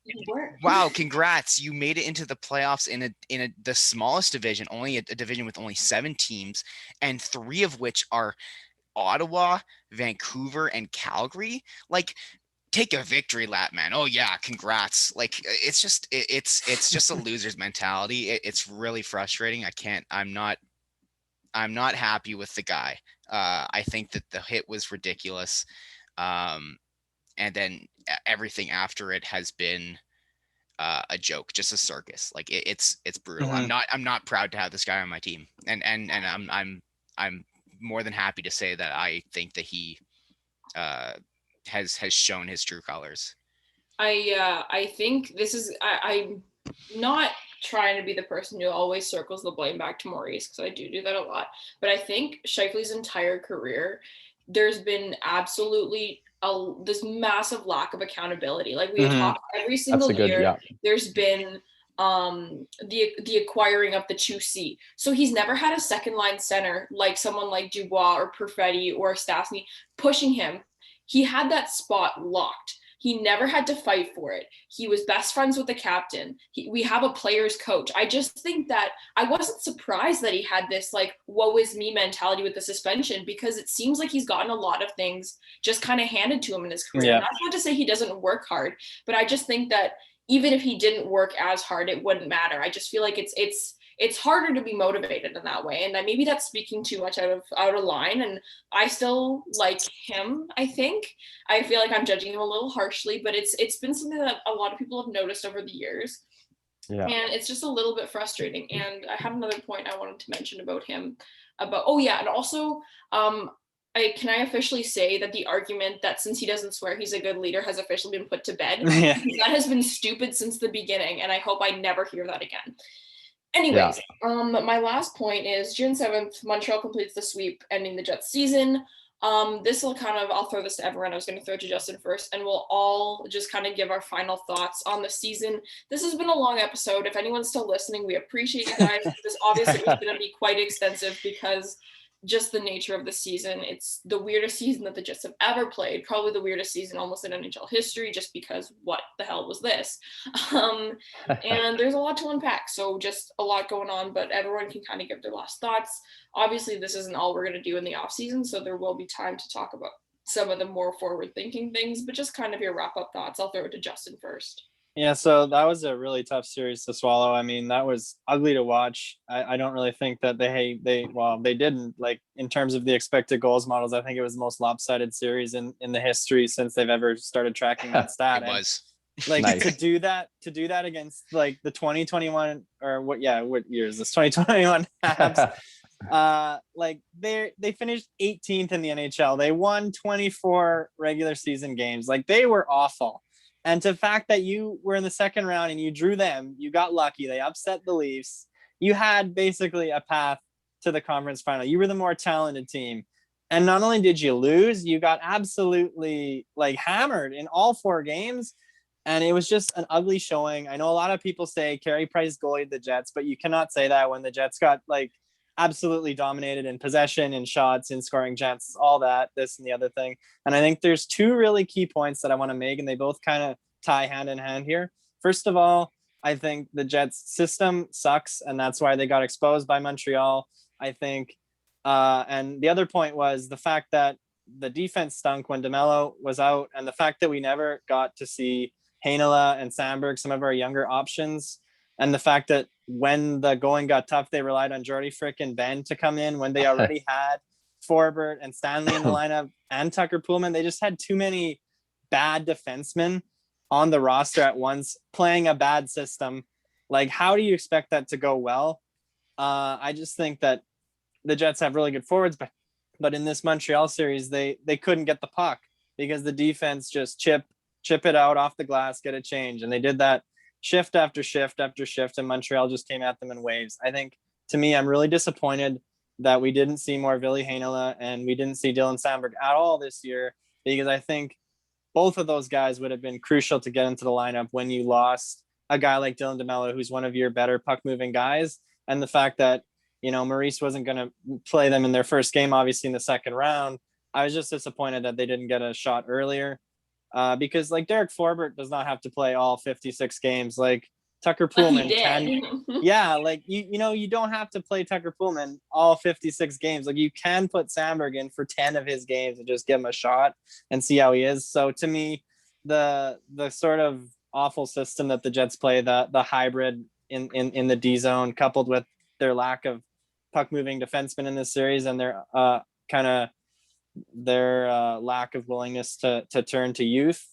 [SPEAKER 3] wow, congrats, you made it into the playoffs in the smallest division, only a division with only 7 teams, and 3 of which are Ottawa, Vancouver, and Calgary. Like, take a victory lap, man. Oh yeah, congrats. Like, it's just a loser's mentality. It's really frustrating. I'm not happy with the guy. I think that the hit was ridiculous, and then everything after it has been a joke, just a circus. Like, it's brutal.
[SPEAKER 2] Mm-hmm.
[SPEAKER 3] I'm not proud to have this guy on my team, and I'm more than happy to say that I think that he has shown his true colors.
[SPEAKER 1] I think this is, I'm not trying to be the person who always circles the blame back to Maurice, because I do that a lot. But I think Scheifele's entire career, there's been absolutely this massive lack of accountability. Like we talk every
[SPEAKER 4] That's
[SPEAKER 1] single
[SPEAKER 4] a good,
[SPEAKER 1] year,
[SPEAKER 4] yeah.
[SPEAKER 1] there's been the acquiring of the 2C. So he's never had a second line center like someone like Dubois or Perfetti or Stastny pushing him. He had that spot locked. He never had to fight for it. He was best friends with the captain. We have a player's coach. I just think that I wasn't surprised that he had this like woe is me mentality with the suspension, because it seems like he's gotten a lot of things just kind of handed to him in his career.
[SPEAKER 2] Yeah.
[SPEAKER 1] That's not to say he doesn't work hard, but I just think that even if he didn't work as hard, it wouldn't matter. I just feel like it's harder to be motivated in that way. And that maybe that's speaking too much out of line. And I still like him, I think. I feel like I'm judging him a little harshly, but it's been something that a lot of people have noticed over the years.
[SPEAKER 4] Yeah.
[SPEAKER 1] And it's just a little bit frustrating. And I had another point I wanted to mention about him and also can I officially say that the argument that since he doesn't swear he's a good leader has officially been put to bed?
[SPEAKER 2] Yeah.
[SPEAKER 1] That has been stupid since the beginning, and I hope I never hear that again. Anyways, my last point is June 7th, Montreal completes the sweep, ending the Jets season. This will I'll throw this to everyone. I was going to throw it to Justin first, and we'll all just kind of give our final thoughts on the season. This has been a long episode. If anyone's still listening, we appreciate you guys. This obviously is going to be quite extensive because just the nature of the season. It's the weirdest season that the Jets have ever played, probably the weirdest season almost in NHL history, just because what the hell was this? And there's a lot to unpack, so just a lot going on, but everyone can kind of give their last thoughts. Obviously, this isn't all we're going to do in the off season, so there will be time to talk about some of the more forward-thinking things, but just kind of your wrap-up thoughts. I'll throw it to Justin first.
[SPEAKER 2] Yeah, so that was a really tough series to swallow. I mean, that was ugly to watch. I don't really think that they didn't, like, in terms of the expected goals models. I think it was the most lopsided series in the history since they've ever started tracking that stat.
[SPEAKER 3] It was.
[SPEAKER 2] Like
[SPEAKER 4] Nice.
[SPEAKER 2] to do that against like the 2021 or what year is this? 2021 Habs. Like they finished 18th in the NHL. They won 24 regular season games. Like they were awful. And to the fact that you were in the second round and you drew them, you got lucky. They upset the Leafs. You had basically a path to the conference final. You were the more talented team. And not only did you lose, you got absolutely like hammered in all 4 games. And it was just an ugly showing. I know a lot of people say Carey Price goalied the Jets, but you cannot say that when the Jets got like absolutely dominated in possession, in shots, in scoring chances, all that, this and the other thing. And I think there's 2 really key points that I want to make, and they both kind of tie hand in hand here. First of all, I think the Jets system sucks, and that's why they got exposed by Montreal, I think. And the other point was the fact that the defense stunk when DeMello was out, and the fact that we never got to see Heinola and Sandberg, some of our younger options, and the fact that when the going got tough, they relied on Jordy Frick and Ben to come in when they already had Forbert and Stanley in the lineup and Tucker Poolman. They just had too many bad defensemen on the roster at once playing a bad system. Like, how do you expect that to go well? I just think that the Jets have really good forwards, but in this Montreal series, they couldn't get the puck because the defense just chip it out off the glass, get a change. And they did that shift after shift after shift, and Montreal just came at them in waves. I think, to me, I'm really disappointed that we didn't see more Ville Heinola and we didn't see Dylan Sandberg at all this year, because I think both of those guys would have been crucial to get into the lineup when you lost a guy like Dylan DeMello, who's one of your better puck-moving guys. And the fact that, you know, Maurice wasn't going to play them in their first game, obviously in the second round, I was just disappointed that they didn't get a shot earlier. Because like Derek Forbert does not have to play all 56 games. Like Tucker Poolman can, yeah, like you don't have to play Tucker Poolman all 56 games. Like you can put Sandberg in for 10 of his games and just give him a shot and see how he is. So to me, the sort of awful system that the Jets play, the hybrid in the D zone, coupled with their lack of puck moving defensemen in this series and their lack of willingness to turn to youth,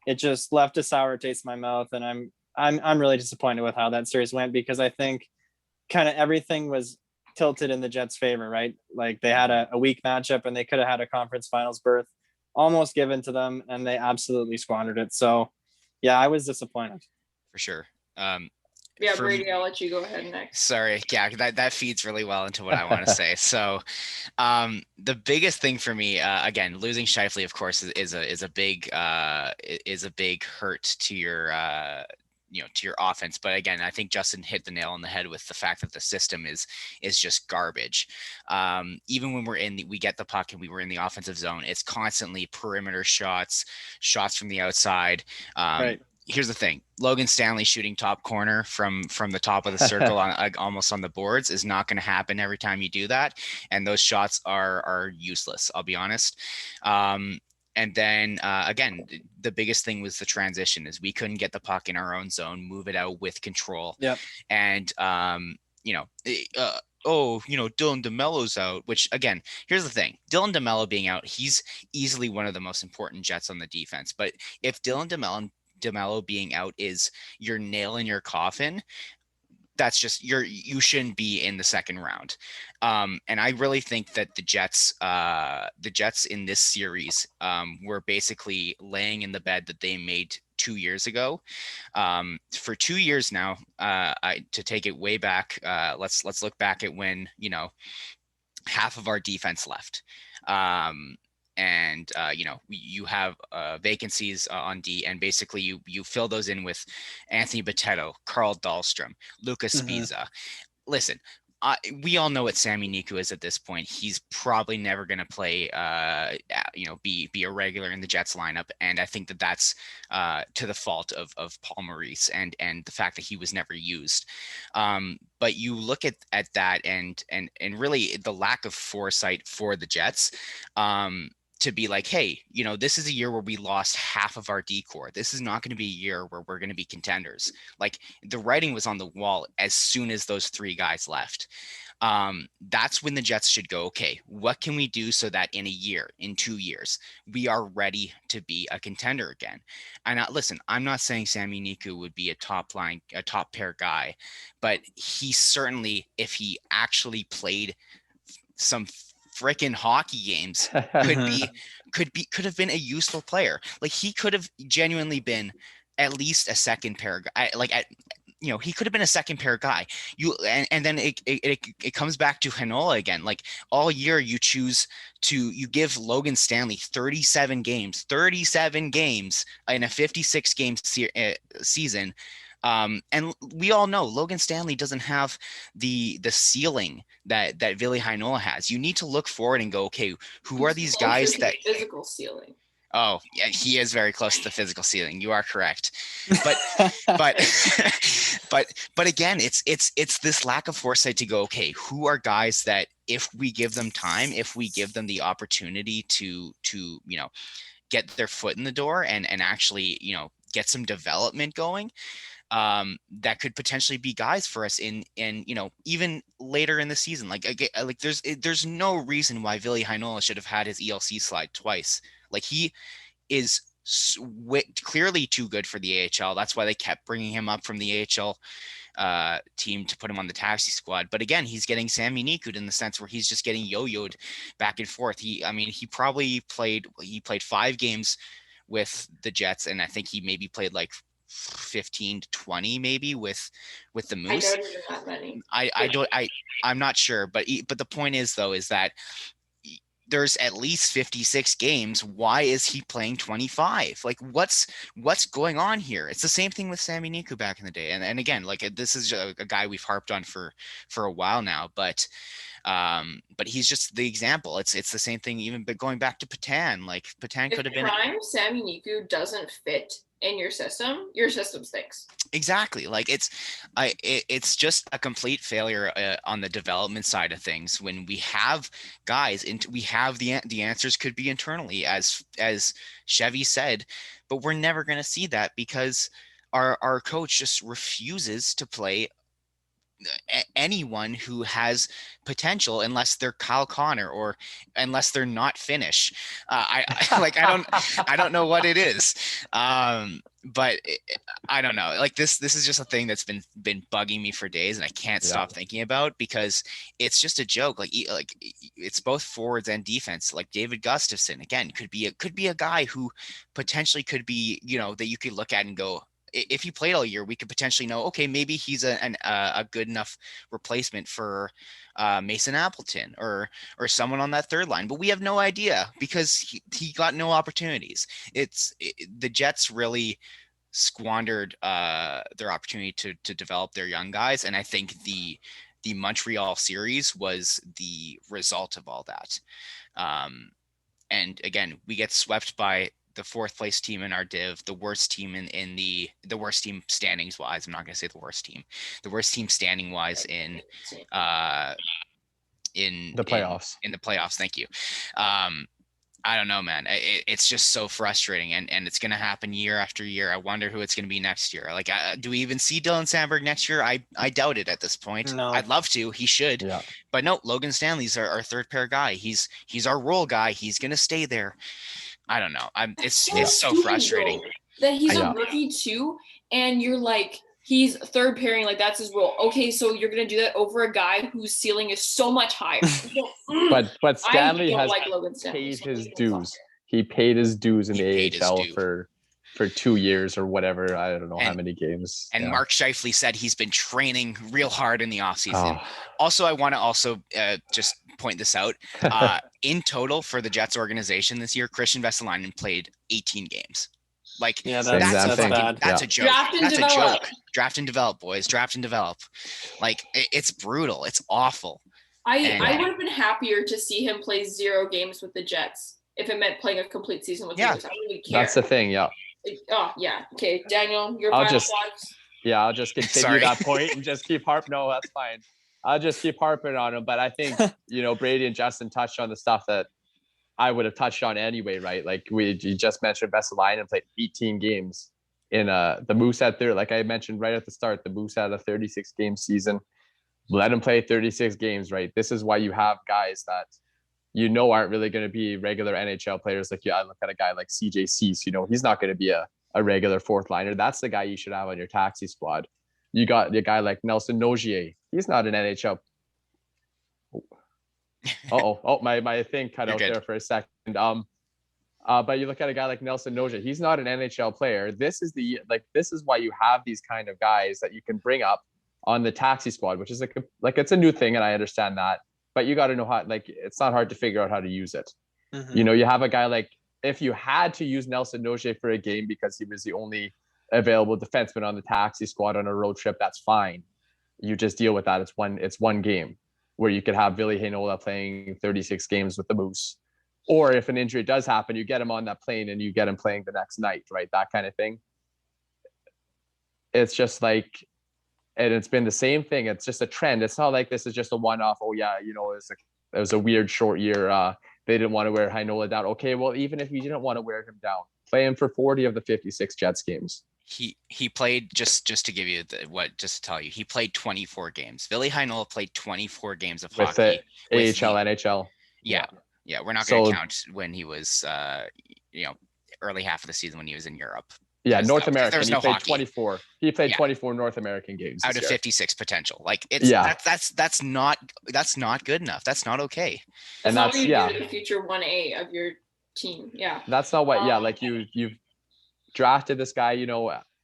[SPEAKER 2] it just left a sour taste in my mouth. And I'm really disappointed with how that series went, because I think kind of everything was tilted in the Jets' favor, right? Like they had a weak matchup and they could have had a conference finals berth almost given to them, and they absolutely squandered it. So yeah, I was disappointed.
[SPEAKER 3] For sure.
[SPEAKER 1] Yeah,
[SPEAKER 3] For
[SPEAKER 1] Brady, I'll let you go ahead next.
[SPEAKER 3] Sorry, yeah, that feeds really well into what I want to say. So, the biggest thing for me, again, losing Shifley, of course, is a big hurt to your to your offense. But again, I think Justin hit the nail on the head with the fact that the system is just garbage. Even when we get the puck and we were in the offensive zone, it's constantly perimeter shots from the outside.
[SPEAKER 2] Right.
[SPEAKER 3] Here's the thing: Logan Stanley shooting top corner from the top of the circle on almost on the boards is not going to happen every time you do that, and those shots are useless. I'll be honest. And then again, the biggest thing was the transition is we couldn't get the puck in our own zone, move it out with control.
[SPEAKER 2] Yep.
[SPEAKER 3] And Dylan DeMello's out, which again, here's the thing. Dylan DeMello being out, he's easily one of the most important Jets on the defense. But if Dylan DeMello being out is your nail in your coffin, that's just you shouldn't be in the second round. And I really think that the Jets in this series were basically laying in the bed that they made 2 years ago. For 2 years now, to take it way back, let's look back at when half of our defense left. You have vacancies on D, and basically you fill those in with Anthony Botetto, Carl Dahlstrom, Lucas Spiza. Listen, we all know what Sami Niku is at this point. He's probably never going to play, be a regular in the Jets lineup, and I think that's to the fault of Paul Maurice and the fact that he was never used. But you look at that and really the lack of foresight for the Jets. To be like, hey, this is a year where we lost half of our decor. This is not going to be a year where we're going to be contenders. Like, the writing was on the wall as soon as those 3 guys left. That's when the Jets should go, okay, what can we do so that in a year, in 2 years, we are ready to be a contender again? And listen, I'm not saying Sami Niku would be a top pair guy, but he certainly, if he actually played some freaking hockey games, could have been a useful player. Like, he could have genuinely been at least a second pair guy. He could have been a second pair guy. And then it comes back to Heinola again. Like, all year you give Logan Stanley 37 games in a 56 game season. And we all know Logan Stanley doesn't have the ceiling that Ville Heinola has. You need to look forward and go, okay, who are these guys that
[SPEAKER 1] physical ceiling?
[SPEAKER 3] Oh, yeah, he is very close to the physical ceiling. You are correct. But but again, it's this lack of foresight to go, okay, who are guys that if we give them time, if we give them the opportunity to get their foot in the door and actually, get some development going, that could potentially be guys for us in even later in the season. Like there's no reason why Ville Heinola should have had his ELC slide twice. Like, he is clearly too good for the AHL. That's why they kept bringing him up from the AHL team to put him on the taxi squad. But again, he's getting Sami Niku in the sense where he's just getting yo-yoed back and forth. He played 5 games with the Jets, and I think he maybe played like 15 to 20 maybe with the Moose.
[SPEAKER 1] I don't even that many.
[SPEAKER 3] I'm not sure, but the point is that there's at least 56 games. Why is he playing 25? Like, what's going on here? It's the same thing with Sami Niku back in the day. And again, like, this is a guy we've harped on for a while now, but he's just the example. It's the same thing, even but going back to Patan. Like, Patan could have been
[SPEAKER 1] prime Sami Niku doesn't fit in your system stinks. Exactly.
[SPEAKER 3] Like, it's just a complete failure on the development side of things when we have guys and we have the answers could be internally, as Chevy said, but we're never going to see that because our coach just refuses to play anyone who has potential unless they're Kyle Connor or unless they're not Finnish. I don't know what it is. But I don't know. Like, this is just a thing that's been bugging me for days, and I can't stop thinking about, because it's just a joke. Like it's both forwards and defense. Like, David Gustafson again could be a guy who potentially could be, that you could look at and go, if he played all year, we could potentially know, okay, maybe he's a good enough replacement for Mason Appleton or someone on that third line. But we have no idea because he got no opportunities. The Jets really squandered their opportunity to develop their young guys, and I think the Montreal series was the result of all that. And again, we get swept by the fourth place team in our div, the worst team in the worst team standings wise. I'm not going to say the worst team standing wise in
[SPEAKER 4] the playoffs.
[SPEAKER 3] In the playoffs. Thank you. I don't know, man. It's just so frustrating, and it's going to happen year after year. I wonder who it's going to be next year. Like, do we even see Dylan Sandberg next year? I doubt it at this point.
[SPEAKER 2] No.
[SPEAKER 3] I'd love to. He should.
[SPEAKER 4] Yeah.
[SPEAKER 3] But no, Logan Stanley's our third pair guy. He's our role guy. He's going to stay there. I don't know. It's so frustrating.
[SPEAKER 1] That he's a rookie too, and you're like, he's third pairing, like that's his role. Okay, so you're gonna do that over a guy whose ceiling is so much higher.
[SPEAKER 4] But Stanley has paid his dues. He paid his dues in the AHL for 2 years or whatever. I don't know how many games.
[SPEAKER 3] And Mark Scheifele said he's been training real hard in the offseason. Also, I want to just point this out. In total for the Jets organization this year, Christian Vesalainen played 18 games. Like,
[SPEAKER 2] that's
[SPEAKER 3] bad. That's a joke. That's a joke. Draft and develop, boys. Draft and develop. Like, it's brutal. It's awful.
[SPEAKER 1] I would have been happier to see him play 0 games with the Jets if it meant playing a complete season with the Jets. I don't really care.
[SPEAKER 4] That's the thing, yeah.
[SPEAKER 1] Oh, yeah. Okay, Daniel, your
[SPEAKER 4] I'll
[SPEAKER 1] final
[SPEAKER 4] thoughts? Yeah, I'll just continue that point and just keep harping. No, that's fine. I'll just keep harping on him. But I think, Brady and Justin touched on the stuff that I would have touched on anyway, right? Like you just mentioned Vesalainen played 18 games in the Moose had like I mentioned right at the start, the Moose had a 36 game season. Let him play 36 games, right? This is why you have guys that aren't really going to be regular NHL players. Like I look at a guy like CJ Cease, he's not going to be a regular fourth liner. That's the guy you should have on your taxi squad. You got a guy like Nelson Nogier. He's not an NHL. My thing cut out there for a second. But you look at a guy like Nelson Nogier. He's not an NHL player. This is why you have these kind of guys that you can bring up on the taxi squad, which is like it's a new thing, and I understand that. But you got to know how. Like, it's not hard to figure out how to use it. Mm-hmm. You have a guy like, if you had to use Nelson Nogier for a game because he was the only available defenseman on the taxi squad on a road trip, that's fine. You just deal with that. It's one game. Where you could have Ville Heinola playing 36 games with the Moose. Or if an injury does happen, you get him on that plane and you get him playing the next night, right? That kind of thing. It's just like, and it's been the same thing. It's just a trend. It's not like this is just a one-off. Oh yeah, it was a weird short year. They didn't want to wear Heinola down. Okay, well, even if you didn't want to wear him down, play him for 40 of the 56 Jets games.
[SPEAKER 3] He played, just to give you just to tell you, he played 24 games. Ville Heinola played 24 games of hockey
[SPEAKER 4] with the AHL, NHL.
[SPEAKER 3] Yeah. We're not going to count when he was, early half of the season when he was in Europe.
[SPEAKER 4] Yeah, North American.
[SPEAKER 3] There's no
[SPEAKER 4] played
[SPEAKER 3] hockey.
[SPEAKER 4] 24. He played 24 North American games
[SPEAKER 3] out of 56 potential. Like that's not good enough. That's not okay.
[SPEAKER 1] And that's the future 1A of your team. Yeah.
[SPEAKER 4] That's not what. Like you've drafted this guy.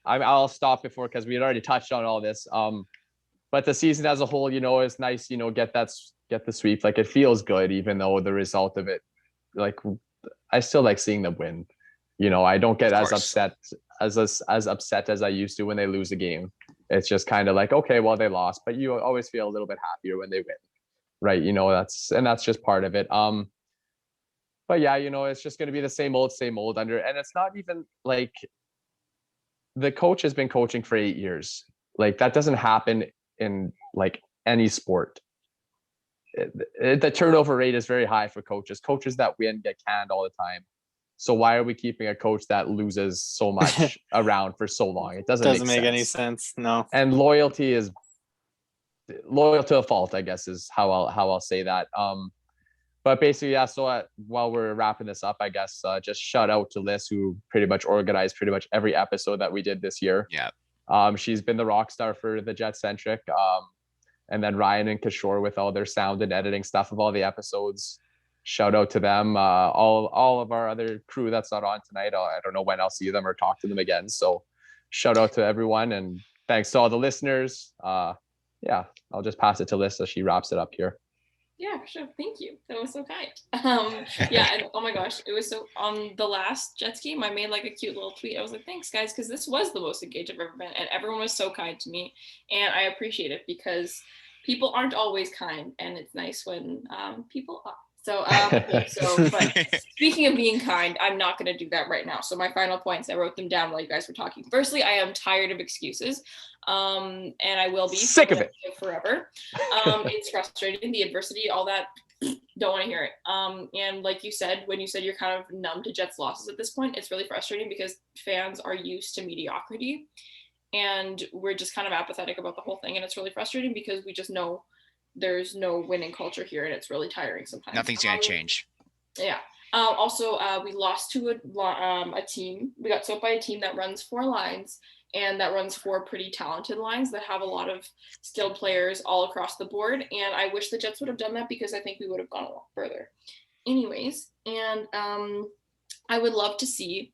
[SPEAKER 4] I'll stop before because we had already touched on all this. But the season as a whole, is nice. Get the sweep. Like, it feels good, even though the result of it, like, I still like seeing them win. I don't get as upset as I used to when they lose a game. It's just kind of like, okay, well, they lost, but you always feel a little bit happier when they win, right? That's just part of it. But yeah, it's just going to be the same old under, and it's not even like the coach has been coaching for 8 years. Like, that doesn't happen in like any sport. The turnover rate is very high for coaches. Coaches that win get canned all the time. So why are we keeping a coach that loses so much around for so long? It doesn't make
[SPEAKER 2] any sense. No.
[SPEAKER 4] And loyalty is loyal to a fault, I guess, is how I'll say that. But basically, yeah. So while we're wrapping this up, I guess just shout out to Lyss, who pretty much organized pretty much every episode that we did this year.
[SPEAKER 3] Yeah.
[SPEAKER 4] She's been the rock star for the Jet Centric. And then Ryan and Kishore with all their sound and editing stuff of all the episodes. Shout out to them. All of our other crew that's not on tonight. I don't know when I'll see them or talk to them again. So shout out to everyone, and thanks to all the listeners. Yeah, I'll just pass it to Lyss as she wraps it up here.
[SPEAKER 1] Yeah, for sure. Thank you. That was so kind. Yeah, and oh my gosh, it was so on the last Jets game, I made like a cute little tweet. I was like, thanks guys, because this was the most engaged I've ever been, and everyone was so kind to me, and I appreciate it because people aren't always kind, and it's nice when people are. So, but speaking of being kind, I'm not going to do that right now. So my final points, I wrote them down while you guys were talking. Firstly, I am tired of excuses, and I will be
[SPEAKER 4] sick of it
[SPEAKER 1] forever. It's frustrating, the adversity, all that. Don't want to hear it. And like you said, when you said you're kind of numb to Jets losses at this point, it's really frustrating because fans are used to mediocrity, and we're just kind of apathetic about the whole thing. And it's really frustrating because we just know there's no winning culture here, and it's really tiring sometimes.
[SPEAKER 3] Nothing's gonna change.
[SPEAKER 1] Yeah. Also, we lost to a team. We got swept by a team that runs 4 lines, and that runs 4 pretty talented lines that have a lot of skilled players all across the board. And I wish the Jets would have done that because I think we would have gone a lot further. Anyways, and I would love to see.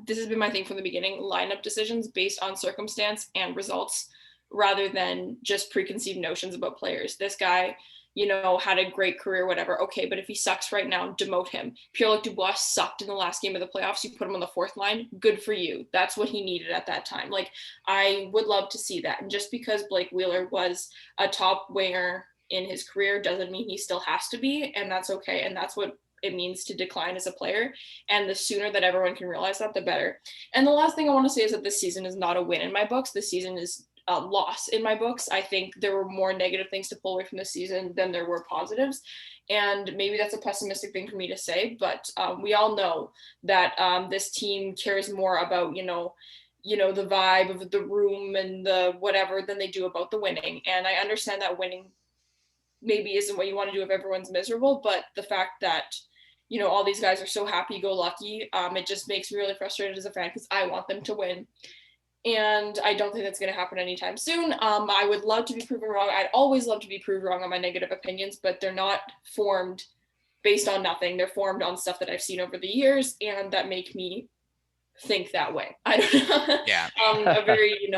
[SPEAKER 1] This has been my thing from the beginning: lineup decisions based on circumstance and results, rather than just preconceived notions about players. This guy, had a great career, whatever. Okay, but if he sucks right now, demote him. Pierre-Luc Dubois sucked in the last game of the playoffs. You put him on the 4th line. Good for you. That's what he needed at that time. Like, I would love to see that. And just because Blake Wheeler was a top winger in his career doesn't mean he still has to be, and that's okay. And that's what it means to decline as a player. And the sooner that everyone can realize that, the better. And the last thing I want to say is that this season is not a win in my books. This season is loss in my books. I think there were more negative things to pull away from this season than there were positives. And maybe that's a pessimistic thing for me to say, but we all know that this team cares more about, the vibe of the room and the whatever than they do about the winning. And I understand that winning maybe isn't what you want to do if everyone's miserable, but the fact that all these guys are so happy-go-lucky, it just makes me really frustrated as a fan because I want them to win. And I don't think that's going to happen anytime soon. I would love to be proven wrong. I'd always love to be proved wrong on my negative opinions, but they're not formed based on nothing. They're formed on stuff that I've seen over the years and that make me think that way. I don't know.
[SPEAKER 3] Yeah.
[SPEAKER 1] A very,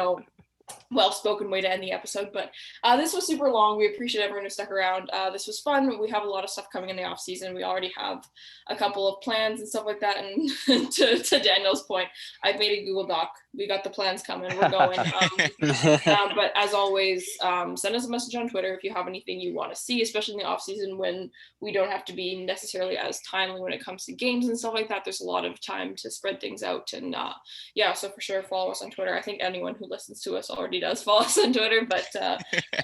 [SPEAKER 1] well-spoken way to end the episode, but this was super long. We appreciate everyone who stuck around. This was fun. We have a lot of stuff coming in the off season. We already have a couple of plans and stuff like that, and to Daniel's point, I've made a Google Doc. We got the plans coming. We're going. But as always, send us a message on Twitter if you have anything you want to see, especially in the off season when we don't have to be necessarily as timely when it comes to games and stuff like that. There's a lot of time to spread things out, and so for sure follow us on Twitter. I think anyone who listens to us already does follow us on Twitter, but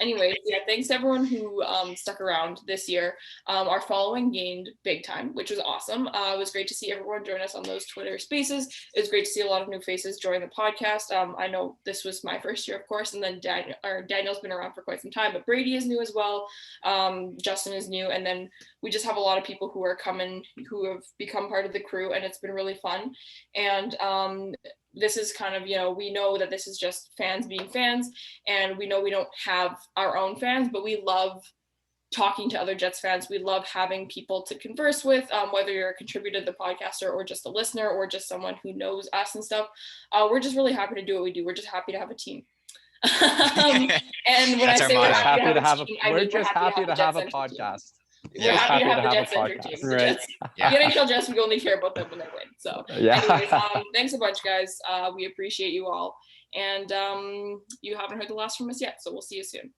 [SPEAKER 1] anyways, thanks to everyone who stuck around this year. Our following gained big time, which was awesome. It was great to see everyone join us on those Twitter spaces. It was great to see a lot of new faces join the podcast. I know this was my first year, of course, and then Daniel's been around for quite some time, but Brady is new as well. Justin is new, and then we just have a lot of people who are coming, who have become part of the crew, and it's been really fun. And this is kind of, we know that this is just fans being fans, and we know we don't have our own fans, but we love talking to other Jets fans. We love having people to converse with, whether you're a contributor to the podcast or just a listener or just someone who knows us and stuff. We're just really happy to do what we do. We're just happy to have a team. And when I say we're happy to have a team,
[SPEAKER 4] we're just happy to have a podcast.
[SPEAKER 1] We're happy to have the Jets team.
[SPEAKER 2] Right.
[SPEAKER 1] The NHL Jets, we only care about them when they win. So anyways, thanks a bunch, guys. We appreciate you all. And you haven't heard the last from us yet, so we'll see you soon.